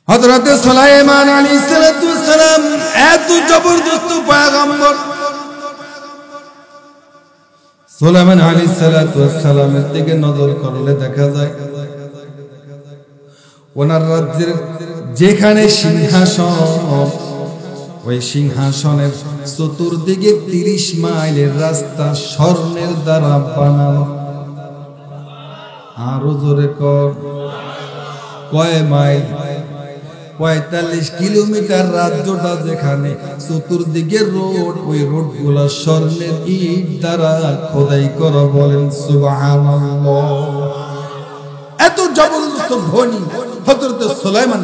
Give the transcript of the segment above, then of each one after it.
হযরত সুলাইমান আলাইহিস সালাম এত জবরদস্ত পয়গম্বর। সুলাইমান আলাইহিস সালামের দিকে নজর করলে দেখা যায় ওনার রাজ্যের যেখানে সিংহাসন, ওই সিংহাসনের চতুর্দিকে 30 মাইলের রাস্তা স্বর্ণের দ্বারা বানানো। আরো জোরে কর, কয় মাইল? 45 কিলোমিটার রাজ্যটা, যেখানে চতুর্দিকে রোড, ওই রোড গুলা স্বর্ণের ইট দ্বারা খোদাই করা। বলেন সুবহানাল্লাহ। এত জবরদস্ত ধনী হযরত সুলাইমান।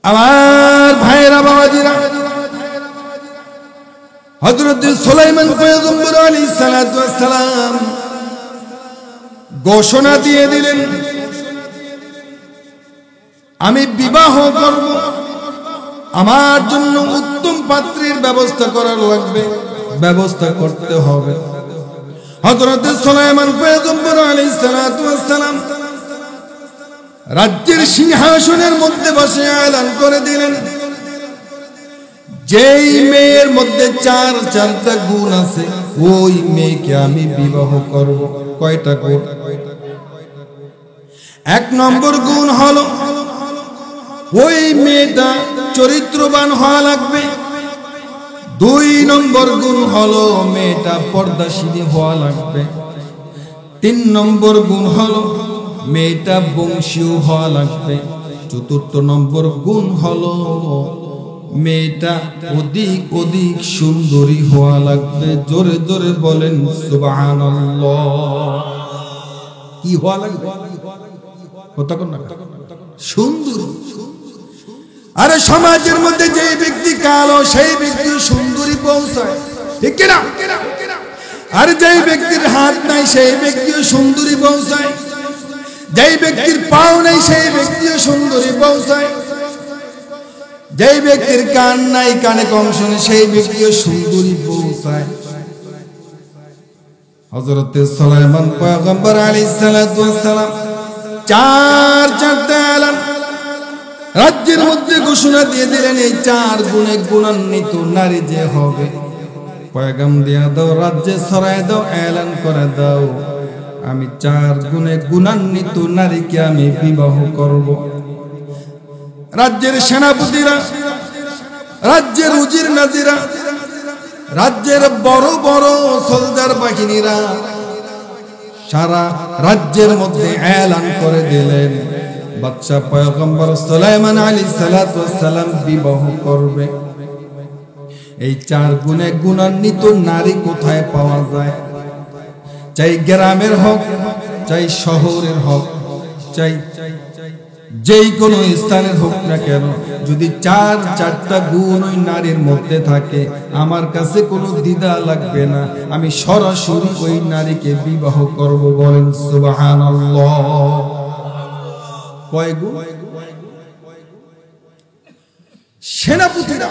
আমার ভাইরা বাবাজিরা, হযরত সুলাইমান পয়গম্বর আলাইহিস সালাম ঘোষণা দিয়ে দিলেন, আমি বিবাহ করব, আমার জন্য উত্তম পাত্রের ব্যবস্থা করার লাগবে, ব্যবস্থা করতে হবে। হযরত সুলাইমান পয়গম্বর আলাইহিস সালাম রাজ্যের সিংহাসনের মধ্যে বসে এলান করে দিলেন, যেই মেয়ের মধ্যে চারটা গুণ আছে, ওই মেয়েকে আমি বিবাহ করব। কয়টা গুণ? 1 নম্বর গুণ হলো ওই মেয়েটা চরিত্রবান হওয়া লাগবে। 2 নম্বর গুণ হলো মেয়েটা পর্দাশীল হওয়া লাগবে। 3 নম্বর গুণ হলো মেয়েটা বংশীয় হওয়া লাগবে। 4 নম্বর গুণ হলো মেয়েটা অধিক সুন্দরী হওয়া লাগবে। জোরে জোরে বলেন সুবহানাল্লাহ। কি হওয়া লাগবে? কতক্ষণ না সুন্দর। আরে সমাজের মধ্যে যে ব্যক্তি কালো, সেই ব্যক্তি সুন্দরী পৌঁছায়, ঠিক কিনা? আর যে ব্যক্তির হাত নাই, সেই ব্যক্তিও সুন্দরী পৌঁছায়। যেই ব্যক্তির পাও নাই, সেই ব্যক্তিও সুন্দরী পৌঁছায়। যেই ব্যক্তির কান নাই, কানে কম শুনে, সেই ব্যক্তিও সুন্দরী পৌঁছায়। হযরত সুলাইমান পয়গম্বর আলাইহিস সালাম চারটা এলান রাজ্যের মধ্যে ঘোষণা দিয়ে দিলেন, এই 4 গুণে গুণান্বিত নারী যে হবে, পয়গাম দিয়া দাও, রাজ্যে ছড়ায় দাও, এলান করে দাও, আমি 4 গুণে গুণান্বিত নারীকে আমি বিবাহ করব। রাজ্যের সেনাপতিরা, রাজ্যের উজির নাজিরা, রাজ্যের বড় বড় সোলজার বাহিনীরা সারা রাজ্যের মধ্যে এলান করে দিলেন, বাদশা পয়গম্বর সুলাইমান আলাইহিস সালাম বিবাহ করবে। এই 4 গুণে গুণান্বিত নারী কোথায় পাওয়া যায়? চাই গ্রামের হোক, চাই শহরের হোক, চাই যেই কোনো স্থানের হোক না কেন, যদি 4টা গুণ ওই নারীর মধ্যে থাকে, আমার কাছে কোনো দ্বিধা লাগবে না, আমি সরাসরি ওই নারীকে বিবাহ করব। বলেন সুবহানাল্লাহ। কয় গুণ? সেনাপতিরা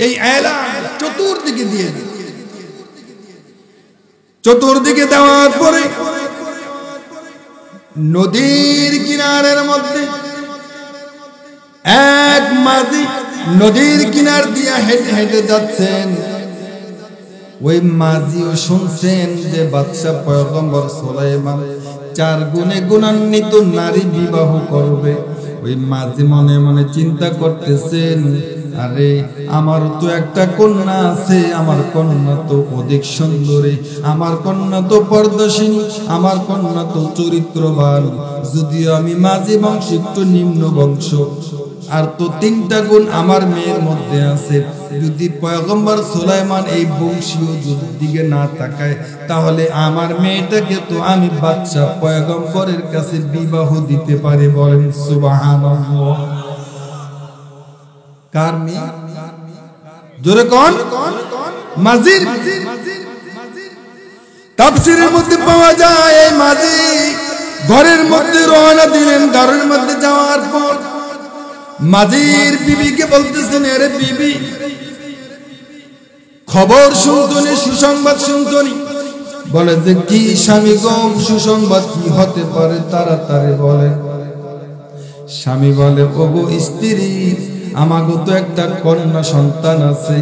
এই এলান চতুর্দিকে দিয়ে দিল। চতুর্দিকে দেওয়ার পরে নদীর কিনারের মধ্যে এক মাঝি নদীর কিনার দিয়ে হেঁটে হেঁটে যাচ্ছেন। ওই মাঝিও শুনছেন যে বাদশা পয়গম্বর সুলাইমান 4 গুণে গুণান্বিত নারী বিবাহ করবে। ওই মাঝি মনে মনে চিন্তা করতেছেন, আরে আমার তো একটা কন্যা আছে, আমার কন্যা তো অধিক সুন্দরী, আমার কন্যা তো পর্দাশীল, আমার কন্যা তো চরিত্রবান। যদিও আমি মাঝি বংশ, একটু নিম্ন বংশ, আর তো 3টা গুণ আমার মেয়ের মধ্যে আছে। যদি পয়গম্বর সুলাইমান এই বংশীয় দিকে না তাকায়, তাহলে আমার মেয়েটাকে তো আমি বাদশা পয়গম্বরের কাছে বিবাহ দিতে পারি। বলেন সুবহানাল্লাহ। কার মেয়ে? জোরে কোন? মাঝির। তাফসীরের মধ্যে পাওয়া যায় এই মাঝি ঘরের মধ্যে রওনা দিলেন। ঘরের মধ্যে যাওয়ার পর মাঝির বিবিকে বলতেছেন, আরে বিবি, খবর শুনতনি, সুসংবাদ শুনতনি, বলে যে কি স্বামী গো, সুসংবাদ কি হতে পারে তাড়াতাড়ি বলেন। স্বামী বলে ওগো স্ত্রী, আমাগো তো একটা কন্যা সন্তান আছে,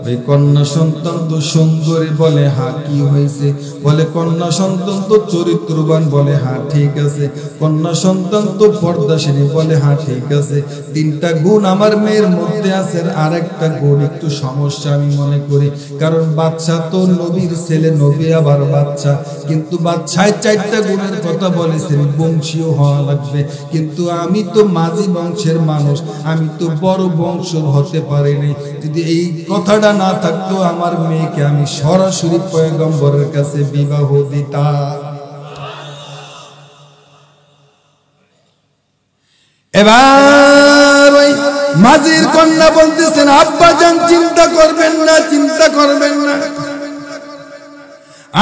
ওই কন্যা সন্তান তো সুন্দরী। বলে হ্যাঁ কি হয়েছে? বলে কন্যা সন্তান তো চরিত্রবান। বলে হ্যাঁ ঠিক আছে। কন্যা সন্তান তো পর্দাশীলী। বলে হ্যাঁ ঠিক আছে। তিনটা গুণ আমার মেয়ের মধ্যে আছে, আর একটা গুণ একটু সমস্যা আমি মনে করি, কারণ বাচ্চা তো নবীর ছেলে, নবী আবার বাচ্চা, কিন্তু বাচ্চায় চারটা গুণের কথা বলেছেন, বংশীয় হওয়া লাগবে। কিন্তু আমি তো মাঝি বংশের মানুষ, আমি তো বড় বংশ হতে পারিনি। যদি এই কথাটা না থাকতো, আমার মেয়েকে আমি সরাসরি পয়গম্বরের কাছে বিবাহ দিতাম। এবার ওই মাঝির কন্যা বলতেছেন, আব্বা জান চিন্তা করবেন না, চিন্তা করবেন না,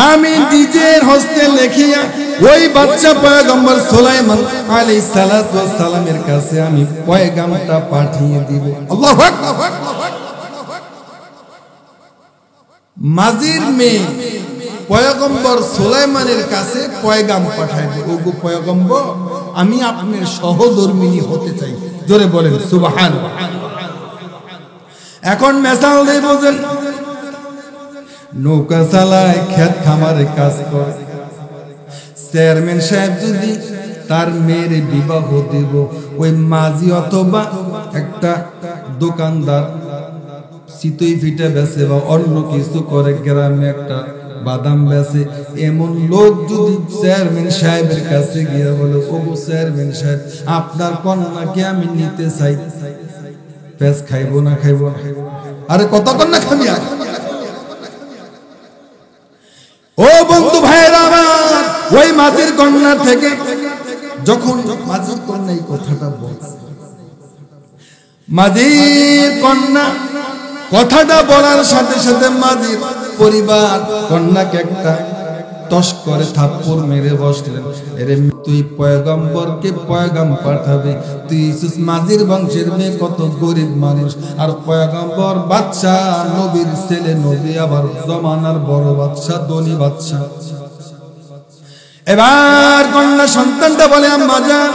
আমি নিজের হস্তে লিখিয়া ওই বাচ্চা পয়গম্বর সুলাইমান আলাইহিস সালাতু ওয়াস সালামের কাছে আমি পয়গামটা পাঠিয়ে দিব। আল্লাহু আকবার। মাজির মেয়ে পয়গম্বর সুলাইমানের কাছে পয়গাম পাঠাইবে, ওগো পয়গম্বর আমি আপনার সহধর্মিণী হতে চাই। জোরে বলেন সুবহানাল্লাহ। এখন মেসাল দিয়ে বোঝেন, নৌকা চালায়, ক্ষেত খামারে কাজ করে, চেয়ারম্যান সাহেব যদি তার মেয়ের বিবাহ দিব, ওই মাঝি অথবা একটা দোকানদার চিতই পিঠা বেচে বা অন্য কিছু করে, গ্রামে একটা বাদাম বেচে, এমন লোক যদি চেয়ারম্যান সাহেবের কাছে গিয়ে বলে, ওগো চেয়ারম্যান সাহেব আপনার কন্যাকে আমি নিতে চাই, পেঁচ খাইবো না খাইবো না? আরে কত কন্যা খাবি? ও বন্ধু ভাইরা আমার, ওই মাঝির কন্যার থেকে যখন মাঝির কন্যা এই কথাটা বলছে, মাঝির কন্যা কথাটা বলার সাথে সাথে মাঝির পরিবার কন্যাকে একটা টস করে থাপ্পড় মেরে বসলেন। এরে তুই পয়গম্বরকে পয়গাম পাঠাবে, তুই মাঝির বংশের মেয়ে, কত গরিব মানুষ, আর পয়গম্বর বাচ্চা, নবীর ছেলে, নবী আবার জমানার বড় বাচ্চা, ধনী বাচ্চা। এবার কন্যা সন্তানটা বলে, আম্মা জান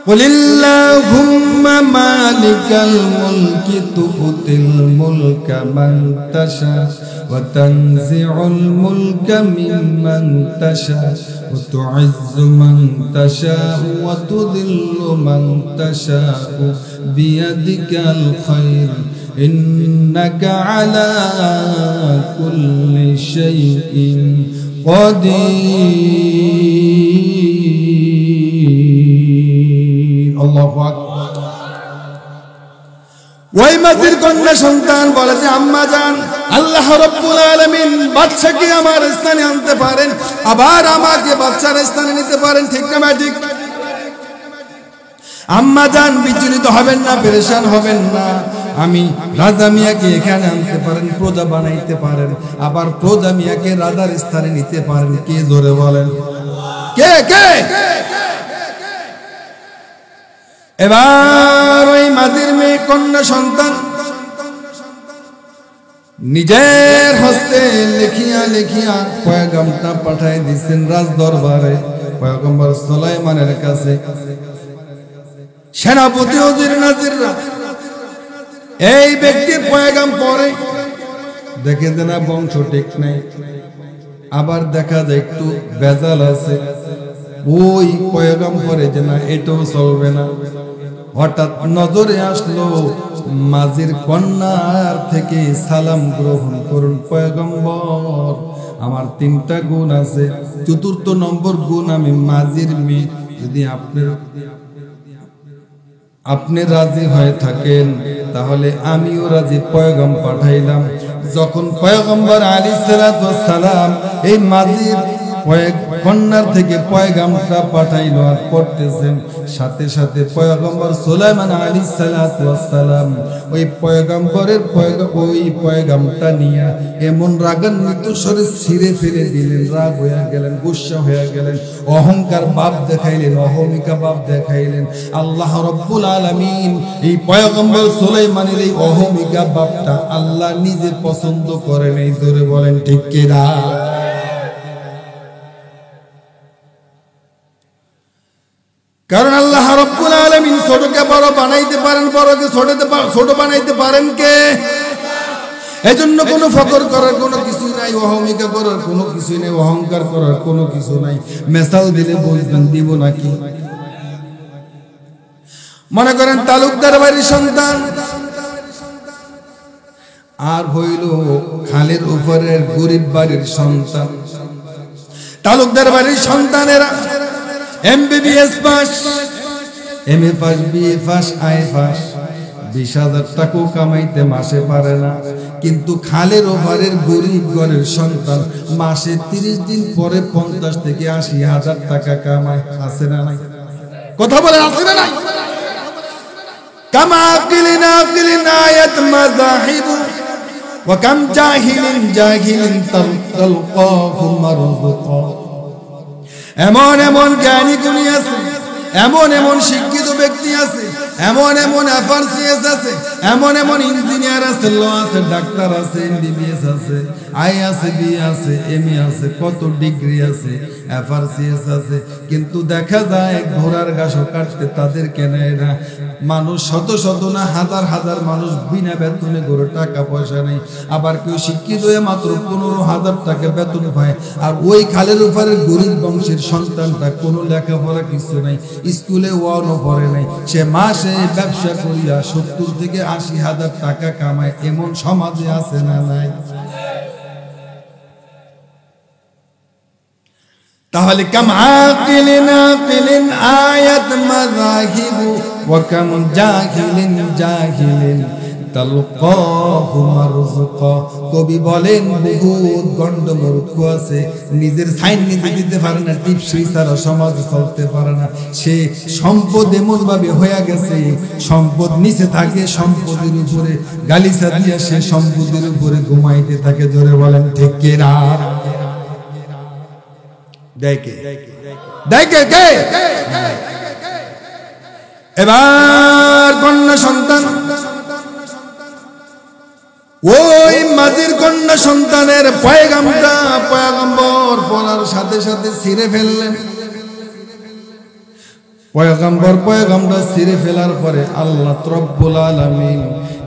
কুলিল্লাহুম্মা মালিকাল মুলকি তুতিল মুলকা মান তাশা ওয়া তানজিউল মুলকা মিম্মান তাশা ওয়া তুইজ্জু মান তাশা ওয়া তুযিল্লু মান তাশা বিয়াদিকাল খায়র ইন্নাকা আলা কুল্লি শাইইন কাদির। আল্লাহু আকবার। ওই মাঝির কন্যা সন্তান বলে যে, আম্মা জান আল্লাহ রাব্বুল আলামিন বাচ্চাকে আমার স্থানে আনতে পারেন, আবার আমাকে বাচ্চার স্থানে নিতে পারেন, ঠিক না ঠিক? আম্মা জান বিচলিত হবেন না, পেরেশান হবেন না, আমি রাজা মিয়াকে এখানে আনতে পারেন, প্রজা বানাইতে পারেন, আবার প্রজা মিয়াকে রাজার স্থানে নিতে পারেন। কে জোরে বলেন? কে কে? এবার ওই মাঝির মেয়ে কন্যা সন্তান নিজের হস্তে লিখিয়া লিখিয়া পয়গামটা পাঠাই দিচ্ছেন রাজ দরবারে, পয়গম্বর সুলাইমানের কাছে। সেনাপতি ওজির নাজিররা এই ব্যক্তির পয়গাম পড়ে, দেখে যে না বংশ ঠিক নাই, আবার দেখা যায় একটু বেজাল আছে, ওই পয়গাম পড়ে যে না এটাও চলবে না। হঠাৎ নজরে আসলো মাঝির কন্যার থেকে সালাম গ্রহণ করুন পয়গম্বর, আমার তিনটা গুণ আছে, চতুর্থ নম্বর গুণ আমি মাঝির মেয়ে, যদি আপনি রাজি হয়ে থাকেন তাহলে আমিও রাজি। পয়গাম পাঠাইলাম। যখন পয়গম্বর আলাইহিস সালাতু ওয়াস সালাম এই মাঝির কন্যার থেকে পয়গামটা পাঠাইলো আর পড়তেছেন, সাথে সাথে পয়গম্বর সুলাইমান আলাইহিস সালাতু ওয়াস সালাম ওই পয়গম্বরের ওই পয়গামটা নিয়ে এমন রাগান্বিত স্বরে ছিঁড়ে ফেলে দিলেন, রাগ হয়ে গেলেন, গুসা হয়ে গেলেন, অহংকার ভাব দেখাইলেন, অহমিকা ভাব দেখাইলেন। আল্লাহ রাব্বুল আলামিন এই পয়গম্বর সুলাইমানের এই অহমিকা ভাবটা আল্লাহ নিজে পছন্দ করেন। এই জোরে বলেন ঠিক কিনা? কারণ আল্লাহ রাব্বুল আলামিন ছোটকে বড় বানাইতে পারেন, বড়কে ছোট বানাইতে পারেন কে? এজন্য কোনো ফকর করার কোনো কিছু নাই, অহমিকা করার কোনো কিছু নাই, অহংকার করার কোনো কিছু নাই। মেসাল দিলে বলবেন, দিব নাকি? মনে করেন তালুকদার বাড়ির সন্তান আর হইল খালের উপরের গরিব বাড়ির সন্তান। তালুকদার বাড়ির সন্তানেরা MBBS pass, MA pass, BA pass, IE pass, 20,000 টাকা কামাইতে মাসে পারে না। কিন্তু খালের ওপারের গরিব ঘরের সন্তান মাসে 30 দিন পরে 50 থেকে 80,000 টাকা কামায়। আছে না নাই? কথা বলে আছে না নাই? কামা কিলিনা কিলিনা আয়াত মাযাহিবু ওয়া কাম জাহিলিন জাহিলিন তালকাহু মারযুকা। এমন এমন জ্ঞানী গুণী আছে, এমন এমন শিক্ষিত ব্যক্তি আছে, এমন এমন FRCS আছে, এমন এমন ইঞ্জিনিয়ার আছে, ল আছে, ডাক্তার আছে, MBBS আছে, IE আছে, BA আছে, MA আছে, কত ডিগ্রি আছে, FRCS আছে, কিন্তু দেখা যায় ঘোড়ার ঘাসও কাটতে তাদের কেনে না। মানুষ শত শত না হাজার হাজার মানুষ বিনা বেতনে ঘুরে, টাকা পয়সা নেই। আবার কেউ শিক্ষিত হয়ে মাত্র 15,000 টাকা বেতন পায়। আর ওই খালের উপরে গরিব বংশের সন্তানটা কোনো লেখাপড়া কিছু নাই, স্কুলে ওয়ানও পড়ে নাই, সে মাসে ব্যবসা করিয়া 70 থেকে 80,000 টাকা কামায়। এমন সমাজে আছে না নাই? তাহলে কাম আকিলিন আকিলিন আয়াত মাযাহিবু ওয়া কাম জাহিলিন জাহিলিন তালকাহু মারযুকা। কবি বলেন বহুত গন্ডমূর্খ আছে, নিজের সাইন নিজে দিতে পারে না, টিপসই ছাড়া সমাজ চলতে পারে না। সে সম্পদ এমন ভাবে হয়ে গেছে, সম্পদ নিচে থাকে, সম্পদের উপরে গালিচা দিয়ে সে সম্পদের উপরে ঘুমাইতে থাকে। জোরে বলেন ঠিক কি না? এবার কন্যা সন্তান, ওই মাঝির কন্যা সন্তানের পয়গম্বর পড়ার সাথে সাথে ছিঁড়ে ফেললেন। পয়গম্বর ছিঁড়ে ফেলার পরে আল্লাহ রব্বুল আলামিন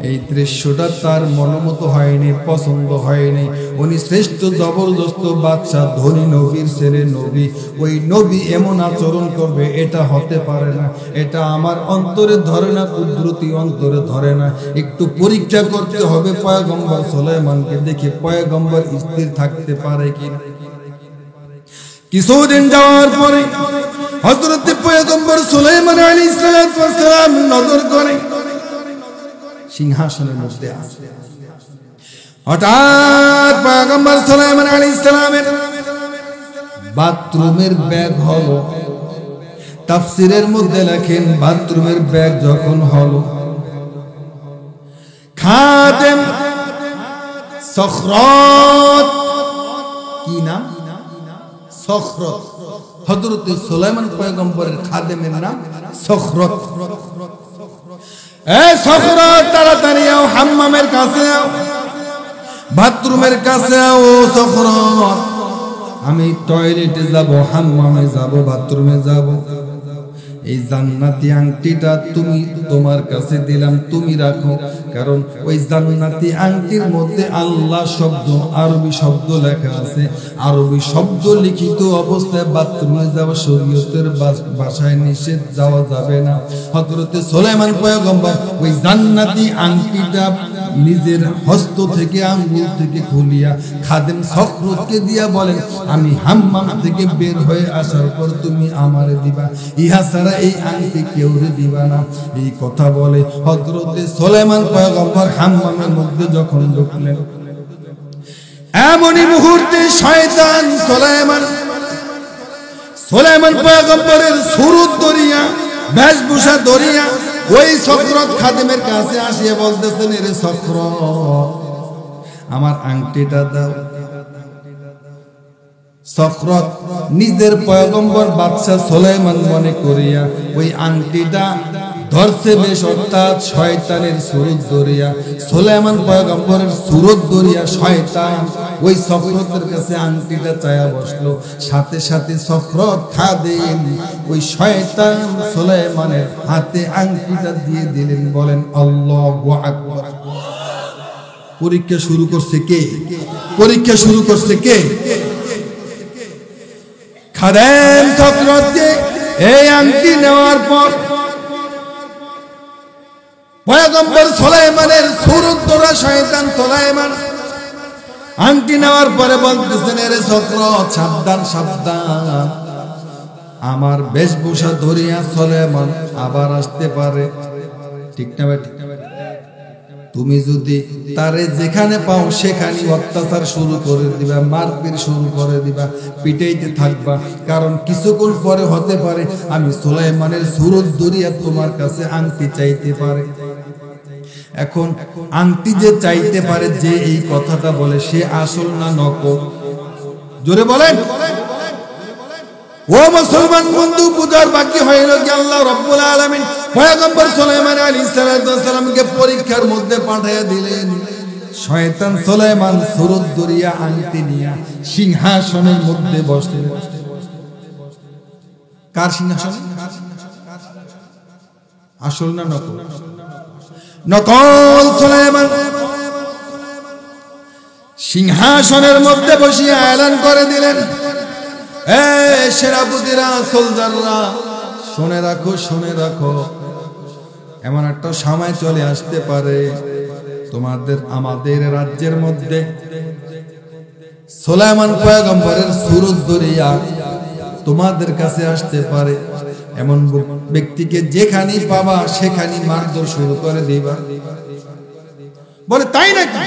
এই দৃশ্যটা তার মনোমত হয়নি, পছন্দ হয়নি। উনি শ্রেষ্ঠ জবরদস্ত বাদশা, ধনী নবীর ছেলে নবী, ওই নবী এমন আচরণ করবে এটা হতে পারে না, এটা আমার অন্তরে ধরে না, কুদরতি অন্তরে ধরে না। একটু পরীক্ষা করতে হবে পয়গম্বর সুলাইমানকে, দেখি পয়গম্বর স্থির থাকতে পারে কিনা। কিছুদিন যাওয়ার পরে হযরত পয়গম্বর সুলাইমান আলাইহিস সালাম নজর করে সিংহাসনের মধ্যে আছে। হঠাৎ পয়গম্বর সুলাইমান আলাইহিস সালামের বাথরুমের ব্যাগ হলো। তাফসীরের মধ্যে লেখেন বাথরুমের ব্যাগ যখন হলো, খাদেম সখরত, কি নাম? সখরত। হযরত সুলাইমান পয়গম্বরের খাদেমের নাম সখরত। এই সখরত, তাড়াতাড়ি আও, হাম্মামের কাছে আও, বাথরুমের কাছে আও। সখরত, আমি টয়লেটে যাব, হাম্মামে যাব, বাথরুমে যাব। এই জান্নাতি আংটিটা তুমি তোমার কাছে দিলাম, তুমি রাখো। কারণ ওই জান্নাতি আংটির মধ্যে আল্লাহ শব্দ, আরবি শব্দ লেখা আছে। আরবি শব্দ লিখিত অবস্থায় বাথরুমে যাওয়া শরীয়তের ভাষায় নিষেধ, যাওয়া যাবে না। হযরত সুলাইমান পয়গম্বর ওই জান্নাতি আংটিটা নিজের হস্ত থেকে, আঙ্গুল থেকে খুলিয়া খাদেম সখরতকে দিয়া বলেন, আমি হাম্মাম থেকে বের হয়ে আসার পর তুমি আমারে দিবা, ইহা ছাড়া এই আংটি কেউরে দিবা না। এই কথা বলে হযরত সুলাইমান পয়গম্বর হাম্মামের মধ্যে যখন ঢুকলেন, এমনই মুহূর্তে শয়তান সুলাইমান পয়গম্বরের সুরত ধরিয়া, বেশভূষা ধরিয়া ওই সখরত খাদেমের কাছে আসিয়া বলতেছেন, এরে সখরত, আমার আংটিটা দাও। সখরত নিজের পয়গম্বর বাদশা সুলাইমান মনে করিয়া ওই আংটিটা ধরছে বেশ, অর্থাৎ শয়তানের সুরত ধরিয়া, সুলাইমান পয়গম্বরের সুরত ধরিয়া শয়তান ওই সখরতের কাছে আংটিটা চায়া বসলো। সাথে সাথে সখরত খাদেম ওই শয়তান সুলাইমানের হাতে আংটিটা দিয়ে দিলেন। বলেন আল্লাহু আকবার। পরীক্ষা শুরু করছে কে? পরীক্ষা শুরু করছে কে? খাদেম সখরতকে এই আংটি নেওয়ার পর পয়গম্বর সুলাইমানের সুরত ধরা শয়তান সুলাইমান আংটি নেওয়ার পরে বলতেছেন, এরে সখরত সাবধান সাবধান, আমার বেশভূষা ধরিয়া সুলাইমান আবার আসতে পারে। ঠিক না ভাই? তুমি যদি তারে যেখানে পাও সেখানে অত্যাচার শুরু করে দিবা, মারপিট শুরু করে দিবা, পিটাইতে থাকবা, কারণ কিছুক্ষণ পরে হতে পারে আমি সুলাইমানের সুরত ধরিয়া তোমার কাছে আংটি চাইতে পারে। এখন আংটি যে চাইতে পারে, যে এই কথাটা বলে, সে আসল না নকল? জোরে বলেন। ও মুসলমান বন্ধু, বুঝার বাকি হইল কি আল্লাহ রাব্বুল আলামিন পয়গম্বর সুলাইমান আলাইহিস সালামকে পরীক্ষার মধ্যে পাঠাইয়া দিলেন। শয়তান সুলাইমান সুরত ধরিয়া আংটি নিয়া সিংহাসনের মধ্যে বসলেন। কার সিংহাসন? আসল না নকল? নকল। সুলাইমান সিংহাসনের মধ্যে বসিয়া এলান করে দিলেন, সেনাপতিরা, সোলজাররা, শুনে রাখো শুনে রাখো, এমন একটা সময় চলে আসতে পারে আমাদের রাজ্যের মধ্যে সুলাইমান পয়গম্বরের সুরত ধরিয়া তোমাদের কাছে আসতে পারে। এমন ব্যক্তিকে যেখানে পাবা সেখানে মারধর শুরু করে দিবা। বলে তাই নাকি?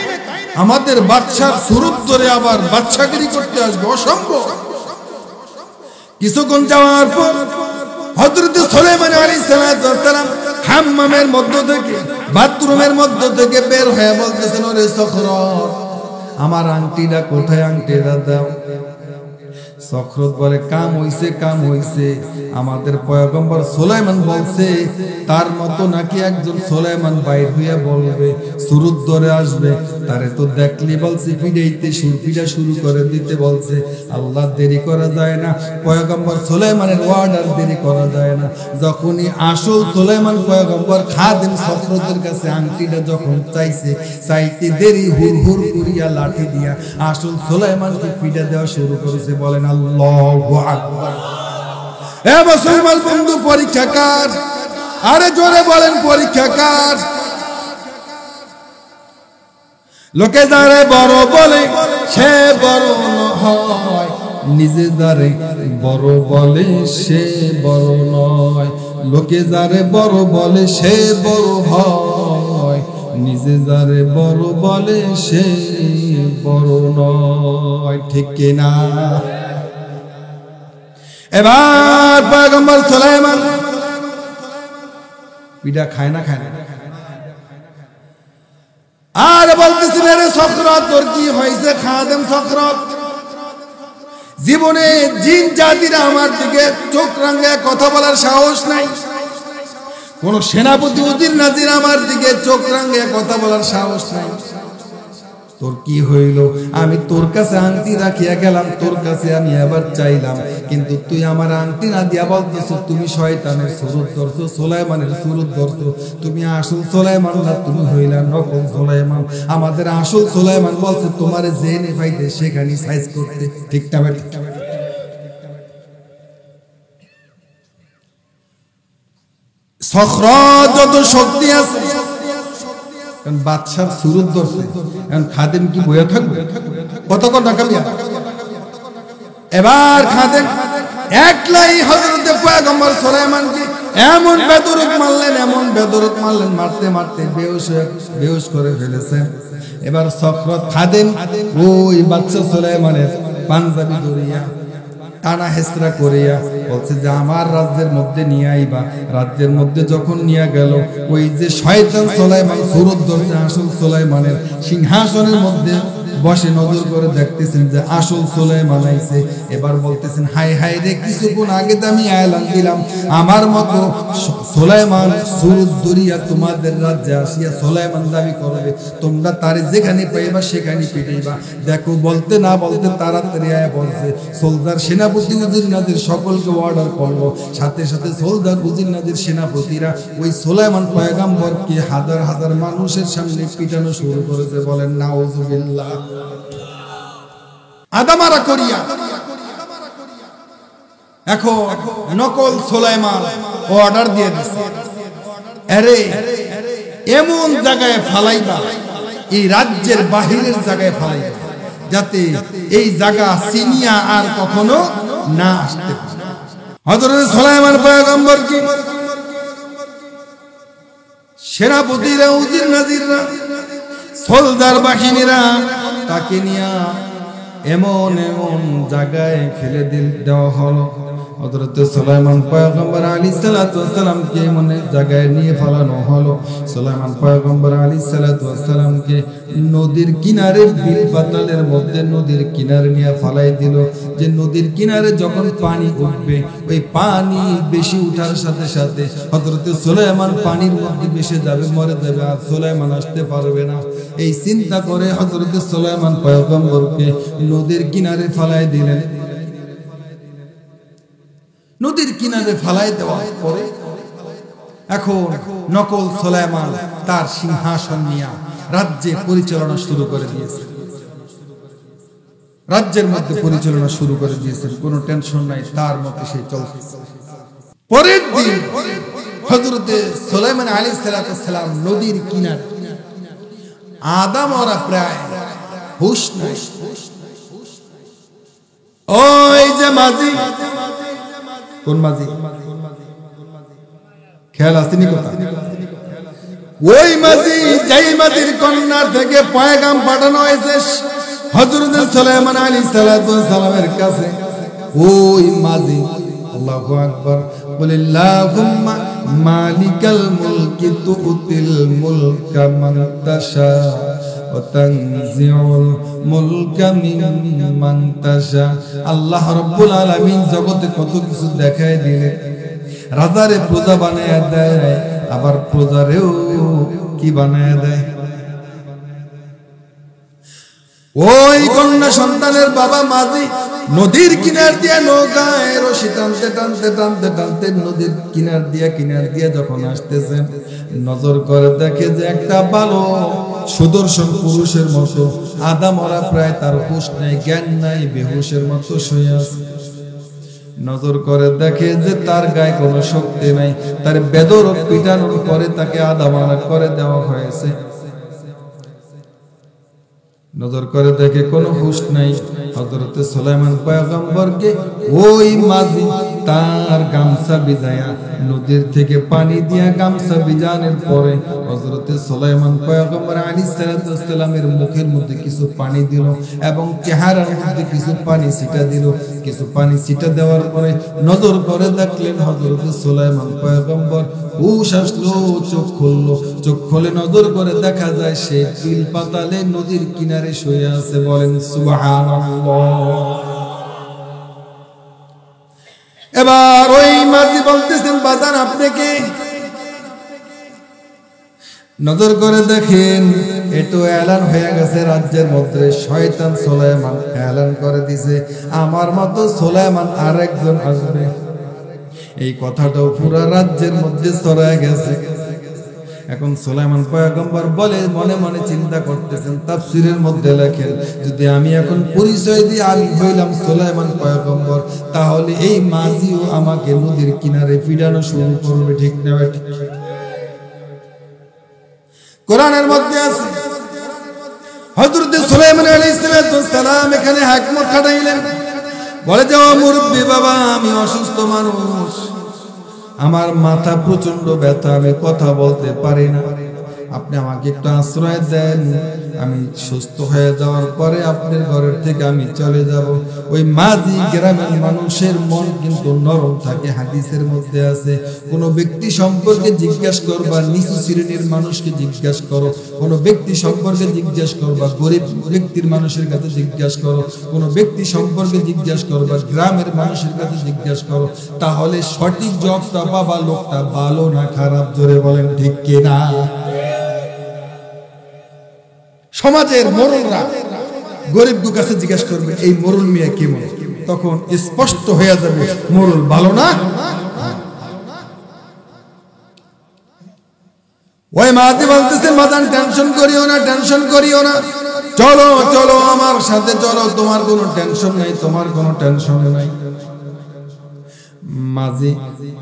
আমাদের বাদশার সুরত ধরে আবার বাদশাগিরি করতে আসবে? অসম্ভব। কিছুক্ষণ যাওয়ার পর হযরত সুলাইমান আলাইহিস সালাম হাম্মামের মধ্য থেকে, বাথরুমের মধ্য থেকে বের হয়ে বলতেছেন, ওরে সখরত, আমার আংটিটা কোথায়? আংটিটা দাও। সখরত বলে, কাম হইছে কাম হইছে, আমাদের পয়গম্বর সুলাইমান বলছে তার মতো নাকি একজন সুলাইমান বাইর হইয়া বলবে, সুরত ধরে আসবে, তারে তো দেখলি বলছে পিড়াইতে শুরু করে দিতে বলছে। আল্লাহ দেরি করা যায় না, পয়গম্বর সুলাইমানের অর্ডার দেরি করা যায় না। যখনই আসল সুলাইমান পয়গম্বর খাদেম সখরতের কাছে আংটিটা যখন চাইতে দেরি হুর হুর করিয়া লাঠি দিয়া আসল সুলাইমানকে পিটা দেওয়া শুরু করেছে। বলেন আল্লাহু আকবার। এ মুসলমান বন্ধু, পরীক্ষা কার? আরে জোরে বলেন, পরীক্ষা কার? লোকে যারে বড় বলে সে বড় হয়, নিজে যারে বড় বলে সে বড় নয়। লোকে যারে বড় বলে সে বড় হয়, নিজে যারে বড় বলে সে বড় নয়। ঠিক কিনা? এবার পয়গম্বর সুলাইমান পিঠা খায় না? খায় না। আর বলতেছেন, রে সখরত, তোর কি হয়েছে? খাদেম সখরত, জীবনে জিন জাতিরা আমার দিকে চোখ রাঙায় কথা বলার সাহস নাই। কোন সেনাপতি উজির নাজির আমার দিকে চোখ রাঙায় কথা বলার সাহস নাই। তোর কি হইল? আমি তোর কাছে আংটি রাখিয়া গেলাম, তোর কাছে আমি আবার চাইলাম, কিন্তু তুই আমার আংটি না দিয়া বলতেছ তুমি শয়তানের সুরত ধরছো, সুলাইমানের সুরত ধরছো। তুমি আসল সুলাইমান না, তুমি হইলা নকল সুলাইমান। আমাদের আসল সুলাইমান বলছে তোমারে জেনে পাইতে সেখানে সাইজ করতে। ঠিক না ভাই? সখরত যত শক্তি আছে, বাদশার সুরত ধরছে, এখন খাদেম কি বইয়া থাকবে? কতক্ষণ টাকা দিয়া? এবার খাদেম একলাই হযরতে পয়গম্বর সুলাইমানকে এমন বেদরত মারলেন, মারতে মারতে বেহুশ করে ফেলেছেন। এবার সখরত খাদেম ওই বাদশা সুলাইমানের পাঞ্জাবি ধরিয়া টানা হেসরা করিয়া বলছে যে আমার রাজ্যের মধ্যে নিয়ে আইবা। রাজ্যের মধ্যে যখন নিয়ে গেল, ওই যে শয়তান সুলাইমান সুরত ধরছে আসল সুলাইমানের সিংহাসনের মধ্যে বসে নজর করে দেখতেছেন যে আসল সুলাইমান আইছে। এবার বলতেছেন হায় হায় রে, কিছুক্ষণ আগে তো আমি এলান দিলাম আমার মতো সুলাইমান সুরুদ দরিয়া তোমাদের রাজ্যে আসিয়া সুলাইমান দাবি করবে, তোমরা তারে যেখানে পাইবা সেখানে পিটাইবা। দেখো বলতে না বলতে তাড়াতাড়ি আয়া বলছে। সোলজার সেনাপতি উজির নাজির সকলকে অর্ডার করলো, সাথে সাথে সোলজার উজির নাজির সেনাপতিরা ওই সুলাইমান পয়গম্বরকে হাজার হাজার মানুষের সামনে পিটানো শুরু করেছে। বলেন নাউজুবিল্লাহ। আদামারা করিয়া এখন নকল সুলাইমান অর্ডার দিয়ে দিচ্ছে, আরে এমন জায়গায় ফালাইবা, এই রাজ্যের বাহিরের জায়গায় ফালাইবা, যাতে এই জায়গা চিনিয়া আর কখনো না আসতে পারে। হযরত সুলাইমান পয়গম্বরকে সেনাপতিরা, উজির নাজিররা, সোলজার বাহিনীরা তাকে নিয়ে এমন এমন জায়গায় ফেলে দেওয়া হলো। হযরত সুলাইমান পয়গম্বর আলাইহিস সালাতু ওয়াস সালামকে এমন জায়গায় নিয়ে ফেলানো হলো। সুলাইমান পয়গম্বর আলাইহিস সালাতু ওয়াস সালামকে নদীর কিনারে, বিল পাতালের মধ্যে নদীর কিনারে নিয়ে ফালাই দিল। যে নদীর কিনারে যখন পানি উঠবে, ওই পানি বেশি উঠার সাথে সাথে হযরত সুলাইমান পানির মধ্যে ভেসে যাবে, মরে যাবে, আর সুলাইমান আসতে পারবে না। এই চিন্তা করে হযরত সুলাইমান পয়গম্বরকে নদীর কিনারে ফালাই দিলেন। নদীর কিনারে ফালাই দেওয়ার পরে এখন নকল সুলাইমান তার সিংহাসন নিয়ে রাজ্যে পরিচালনা শুরু করে দিয়েছে। রাজ্যের মধ্যে পরিচালনা শুরু করে দিয়েছেন, কোনো টেনশন নাই, তার মধ্যে সে চলতেছে। পরের দিন হযরতে সুলাইমান আলাইহিস সালাম নদীর কিনারে, আদম ওরা প্রায় হুশ নাই। ওই যে মাঝি, কোন মাঝি খেয়াল আসেনি কথা? ওই মাঝি, যেই মাঝির কন্যা থেকে পয়গাম পাঠানো হয়েছে হযরত সুলাইমান আলাইহিস সালামের কাছে, ওই মাঝি আল্লাহু আকবার বলে, আল্লাহুম্মা মালিকাল মুলকি তুতিল মুলকা মান তাশা ওয়া তানজিউল মুলকা মিম্মান তাশা। আল্লাহ রাব্বুল আলামিন জগতে কত কিছু দেখায় দিলেন। রাজারে প্রজা বানায়া দেয়, আবার প্রজারেও কি বানায়া দেয়। ওই কন্যা সন্তানের বাবা মাঝি নদীর কিনার দিয়ে নৌকায় রশি টানতে টানতে টানতে টানতে নদীর কিনার দিয়ে যখন আসতেছেন, নজর করে দেখে যে একটা ভালো সুদর্শন পুরুষের মতো আদা মরা, প্রায় তার হুঁশ নাই, জ্ঞান নাই, বেহুশের মতো শুয়ে আছে। নজর করে দেখে যে তার গায়ে কোনো শক্তি নাই, তার বেদরক পিটানোর পরে তাকে আদা মারা করে দেওয়া হয়েছে। নজর করে দেখে কোনো হুঁশ নাই। হযরত সুলাইমান পয়গম্বরকে ওই মাঝি তার গামছা ভিজায়া নদীর থেকে পানি দিয়া গামছা ভিজানোর পরে হযরত সুলাইমান পয়গম্বর আলাইহিস সালামের মুখের মধ্যে কিছু পানি দিল এবং চেহারার মধ্যে কিছু পানি ছিটা দিল। কিছু পানি ছিটা দেওয়ার পরে নজর করে দেখলেন হযরত সুলাইমান পয়গম্বর হুঁশ আসলো, চোখ খুললো। চোখ খুলে নজর করে দেখা যায় সে বিল পাতালে নদীর কিনারে শুয়ে আছে। বলেন সুবহানাল্লাহ। এবার ওই মাঝি বলতেছেন, বাজান আপনি কে? নজর করে দেখেন এটো এলান হয়ে গেছে রাজ্যের মধ্যে, শয়তান সুলাইমান এলান করে দিছে আমার মতো সুলাইমান আরেকজন আসবে। এই কথাটাও পুরা রাজ্যের মধ্যে ছড়ায় গেছে। এখন সুলাইমান পয়গম্বর বলে, মনে মনে চিন্তা করতেছেন, তাফসীরের মধ্যে লেখেন, যদি আমি এখন পরিচয় দিই আমি হইলাম সুলাইমান পয়গম্বর, তাহলে এই মাঝিও আমাকে নদীর কিনারে পিটানো শুরু করবে। ঠিক না? কোরআনের মধ্যে আছে হযরত সুলাইমান আলাইহিস সালাম এখানে হিকমত খাটাইলেন। বলে যে, ও মুরব্বি বাবা, আমি অসুস্থ মানুষ, আমার মাথা প্রচন্ড ব্যথা, আমি কথা বলতে পারি না, আপনি আমাকে একটু আশ্রয় দেন, আমি সুস্থ হয়ে যাওয়ার পরে আপনার ঘরের থেকে আমি চলে যাব। ওই মাঝি গ্রামের মানুষের মন কিন্তু নরম থাকে, হাদিসের মধ্যে আছে। কোনো ব্যক্তি সম্পর্কে জিজ্ঞাসা করবা, নিচু শ্রেণীর মানুষকে জিজ্ঞাসা করো, কোনো ব্যক্তি সম্পর্কে জিজ্ঞাসা করবা, গরিব ব্যক্তির মানুষের কাছে জিজ্ঞাসা করো, কোনো ব্যক্তি সম্পর্কে জিজ্ঞাসা করবা, গ্রামের মানুষের কাছে জিজ্ঞাসা করো, তাহলে সঠিক জবাবটা পাবা লোকটা ভালো না খারাপ। জোরে বলেন ঠিক কিনা? সমাজের মোড়লরা গরিবদের কাছে জিজ্ঞাসা করবে এই মোড়ল মিয়া কেমন, তখন স্পষ্ট হয়ে যাবে মোড়ল ভালো না। ওই মাঝি বলতেছে, মাদান টেনশন করিও না, টেনশন করিও না, চলো চলো আমার সাথে চলো, তোমার কোনো টেনশন নাই, তোমার কোনো টেনশন নাই। মাঝি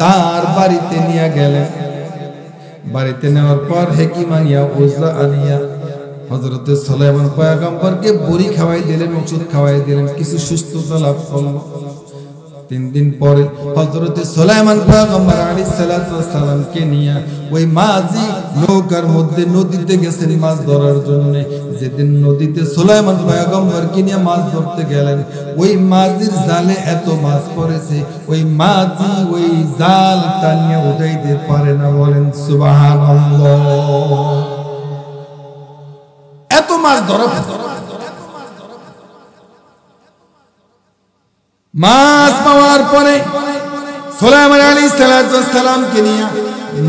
তার বাড়িতে নিয়ে গেলেন। বাড়িতে নেওয়ার পর হেকিম আনিয়া, ওজা আনিয়া হযরতে সুলাইমান পয়গম্বরকে বড়ি খাওয়াই দিলেন, ওষুধ খাওয়াই দিলেন, কিছু সুস্থতা লাভ করলো। 3 দিন পরে হযরতে সুলাইমান পয়গম্বর আলাইহিস সালাতু ওয়াস সালামকে নিয়ে ওই মাঝি নৌকার মধ্যে নদীতে গেছেন মাছ ধরার জন্য। যেদিন নদীতে সুলাইমান পয়গম্বরকে নিয়ে মাছ ধরতে গেলেন, ওই মাঝির জালে এত মাছ পড়েছে, ওই মাঝি ওই জাল টানিয়ে উঠাইতে পারে না। বলেন সুবহানাল্লাহ। এত মাছ ধরা, মাছ পাওয়ার পরে সুলাইমান আলাইহিস সালাতু ওয়াস সালামকে নিয়ে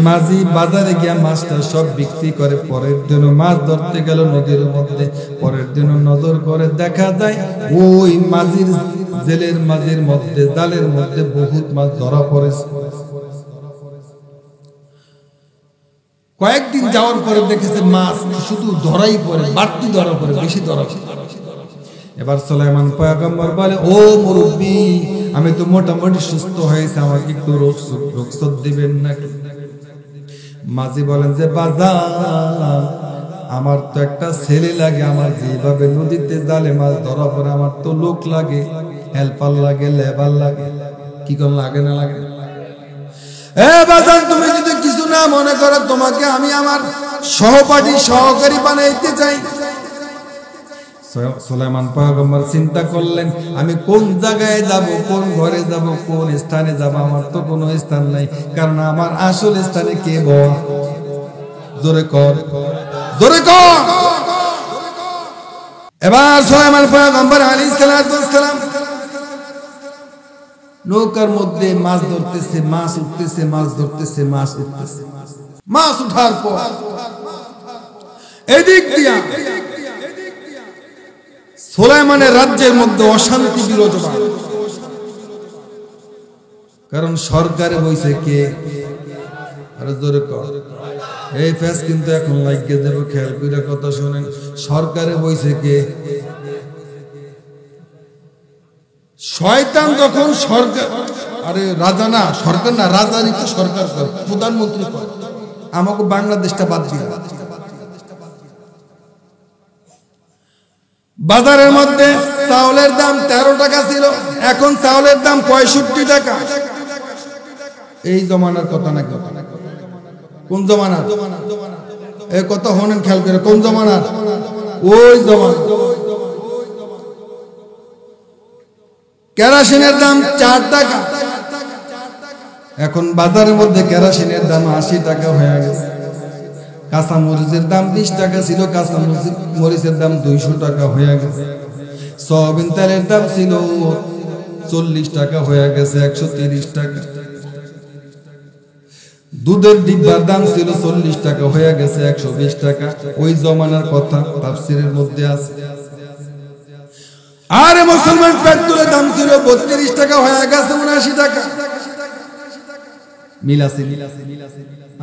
মাঝি বাজারে গিয়া মাছটা সব বিক্রি করে। পরের দিন মাছ ধরতে গেল নদীর মধ্যে। পরের দিন নজর করে দেখা যায় ওই মাঝির জেলের মাঝির মধ্যে, জালের মধ্যে বহুত মাছ ধরা পড়েছে। কয়েকদিন যাওয়ার পরে দেখেছে মাছ শুধু ধরাই পড়ে, বাড়তি ধরা পড়ে, বেশি ধরা পড়ে। এবার সুলাইমান পয়গম্বর বলে, ও মুরব্বি, আমি তো মোটামুটি সুস্থ হয়েছে, আমাকে একটু রুখসত দিবেন নাকি? মাঝি বলেন যে, বাজার, আমার তো একটা ছেলে লাগে, আমার যেভাবে নদীতে জালে মাছ ধরা পড়ে, আমার তো লোক লাগে, হেল্পার লাগে, লেবার লাগে। কি কোন লাগে না লাগে? এ বাজার, তুমি যদি কিছু না মনে করো, তোমাকে আমি আমার সহকারী বানাইতে চাই। সুলাইমান পয়গম্বর চিন্তা করলেন, আমি কোন জায়গায় যাব, কোন ঘরে যাব, কোন স্থানে যাব? আমার তো কোনো স্থান নাই, কারণ আমার আসল স্থানে কে বল? জোরে কর, জোরে কর। এবার সুলাইমান পয়গম্বর আলাইহিস সালাতু ওয়াস সালাম নৌকার মধ্যে মাছ ধরতেছে, মাছ উঠতেছে, মাছ ধরতেছে, মাছ উঠতেছে। মাছ উঠার পর এদিক দিয়া সুলাইমানের রাজ্যের মধ্যে অশান্তি বিরাজমান। কারণ সরকারে বইছে কে? আরে জোরে কর। এই ফেস কিন্তু এখন লাগিয়ে দেব, খেয়াল করে কথা শুনেন। সরকারে বইছে কে? শয়তান যখন সরকার, আরে রাজা না, সরকার না, রাজারই তো সরকার করে, প্রধানমন্ত্রী করে। আমাকে বাংলাদেশটা বাদ দিয়ে, বাজারের মধ্যে চাউলের দাম 13 টাকা ছিল, এখন চাউলের দাম 65 টাকা। এই জমানার কথা না? কোন জমানার? এই কথা হনেন, খেয়াল করে। কোন জমানার? ওই জমানা। কেরোসিনের দাম 4 টাকা, এখন বাজারের মধ্যে কেরোসিনের দাম 80 টাকা হয়ে গেছে। কাঁচা মরিচের দাম 20 টাকা ছিল, কাঁচা মরিচের দাম 200 টাকা হয়ে গেছে। সয়াবিন তেলের দাম ছিল 40 টাকা হয়ে গেছে 130 টাকা। দুধের ডিব্বার দাম ছিল 40 টাকা হয়ে গেছে 120 টাকা। ওই জমানার কথা তাফসীরের মধ্যে আছে। আরে মুসলমান, পেট্রোলের দাম ছিল 32 টাকা হয়ে গেছে 79 টাকা। মিল আছে?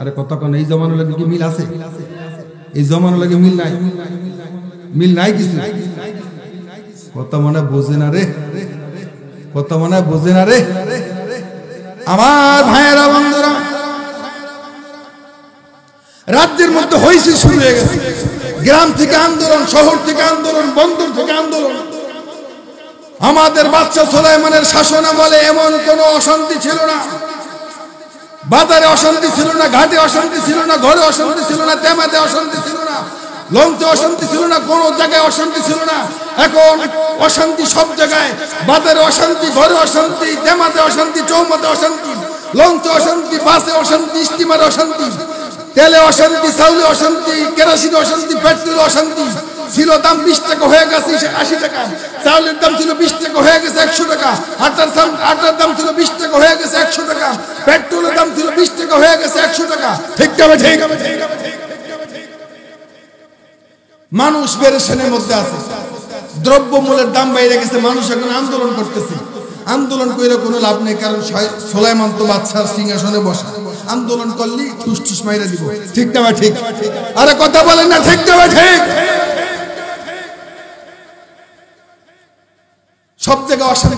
আরে কথা কোন? এই জমানা লাগে কি মিল আছে? এই জমানা লাগে মিল নাই? মিল নাই কিছু। কথা মনে বোঝে না রে, কথা মনে বোঝে না রে আমার ভাইয়েরা, বন্ধুরা। রাজ্যের মধ্যে হইছে শুরু হয়ে গেছে। গ্রাম থেকে আন্দোলন, শহর থেকে আন্দোলন, বন্দর থেকে আন্দোলন। আমাদের বাদশা সুলাইমানের শাসনামলে এমন কোন অশান্তি ছিল না। বাজারে অশান্তি ছিল না, ঘাটে অশান্তি ছিল না, ঘরে অশান্তি ছিল না, তেমাতে অশান্তি ছিল না। লঞ্চে অশান্তি ছিল না, কোন জায়গায় অশান্তি ছিল না। এখন অশান্তি সব জায়গায়, বাজারে অশান্তি, ঘরে অশান্তি, জামাতে অশান্তি, চৌমাতে অশান্তি, লঞ্চে অশান্তি, বাসে অশান্তি, স্টিমারে অশান্তি, তেলে অশান্তি, চাউলে অশান্তি, কেরোসিনে অশান্তি, পেট্রোলে অশান্তি। ছিল দাম 20 টাকা হয়ে গেছে 80 টাকা, চাউলের দাম ছিল 20 টাকা হয়ে গেছে 100 টাকা, আটার দাম ছিল 20 টাকা হয়ে গেছে 100 টাকা, পেট্রোলের দাম ছিল 20 টাকা হয়ে গেছে 100 টাকা। ঠিক যাবে ঠিক। মানুষ পেরেশানির মধ্যে আছে, দ্রব্যমূল্যের দাম বাইরে গেছে, মানুষ এখন আন্দোলন করতেছে। আন্দোলন করে কোনো লাভ নেই, কারণ সুলাইমান তো বাদশার সিংহাসনে বসা, আন্দোলন করলি ঠুস ঠুস মাইরা দিব। ঠিক না ঠিক? আরে কথা বলেন না, ঠিক না ঠিক? সব জায়গায় অশান্তি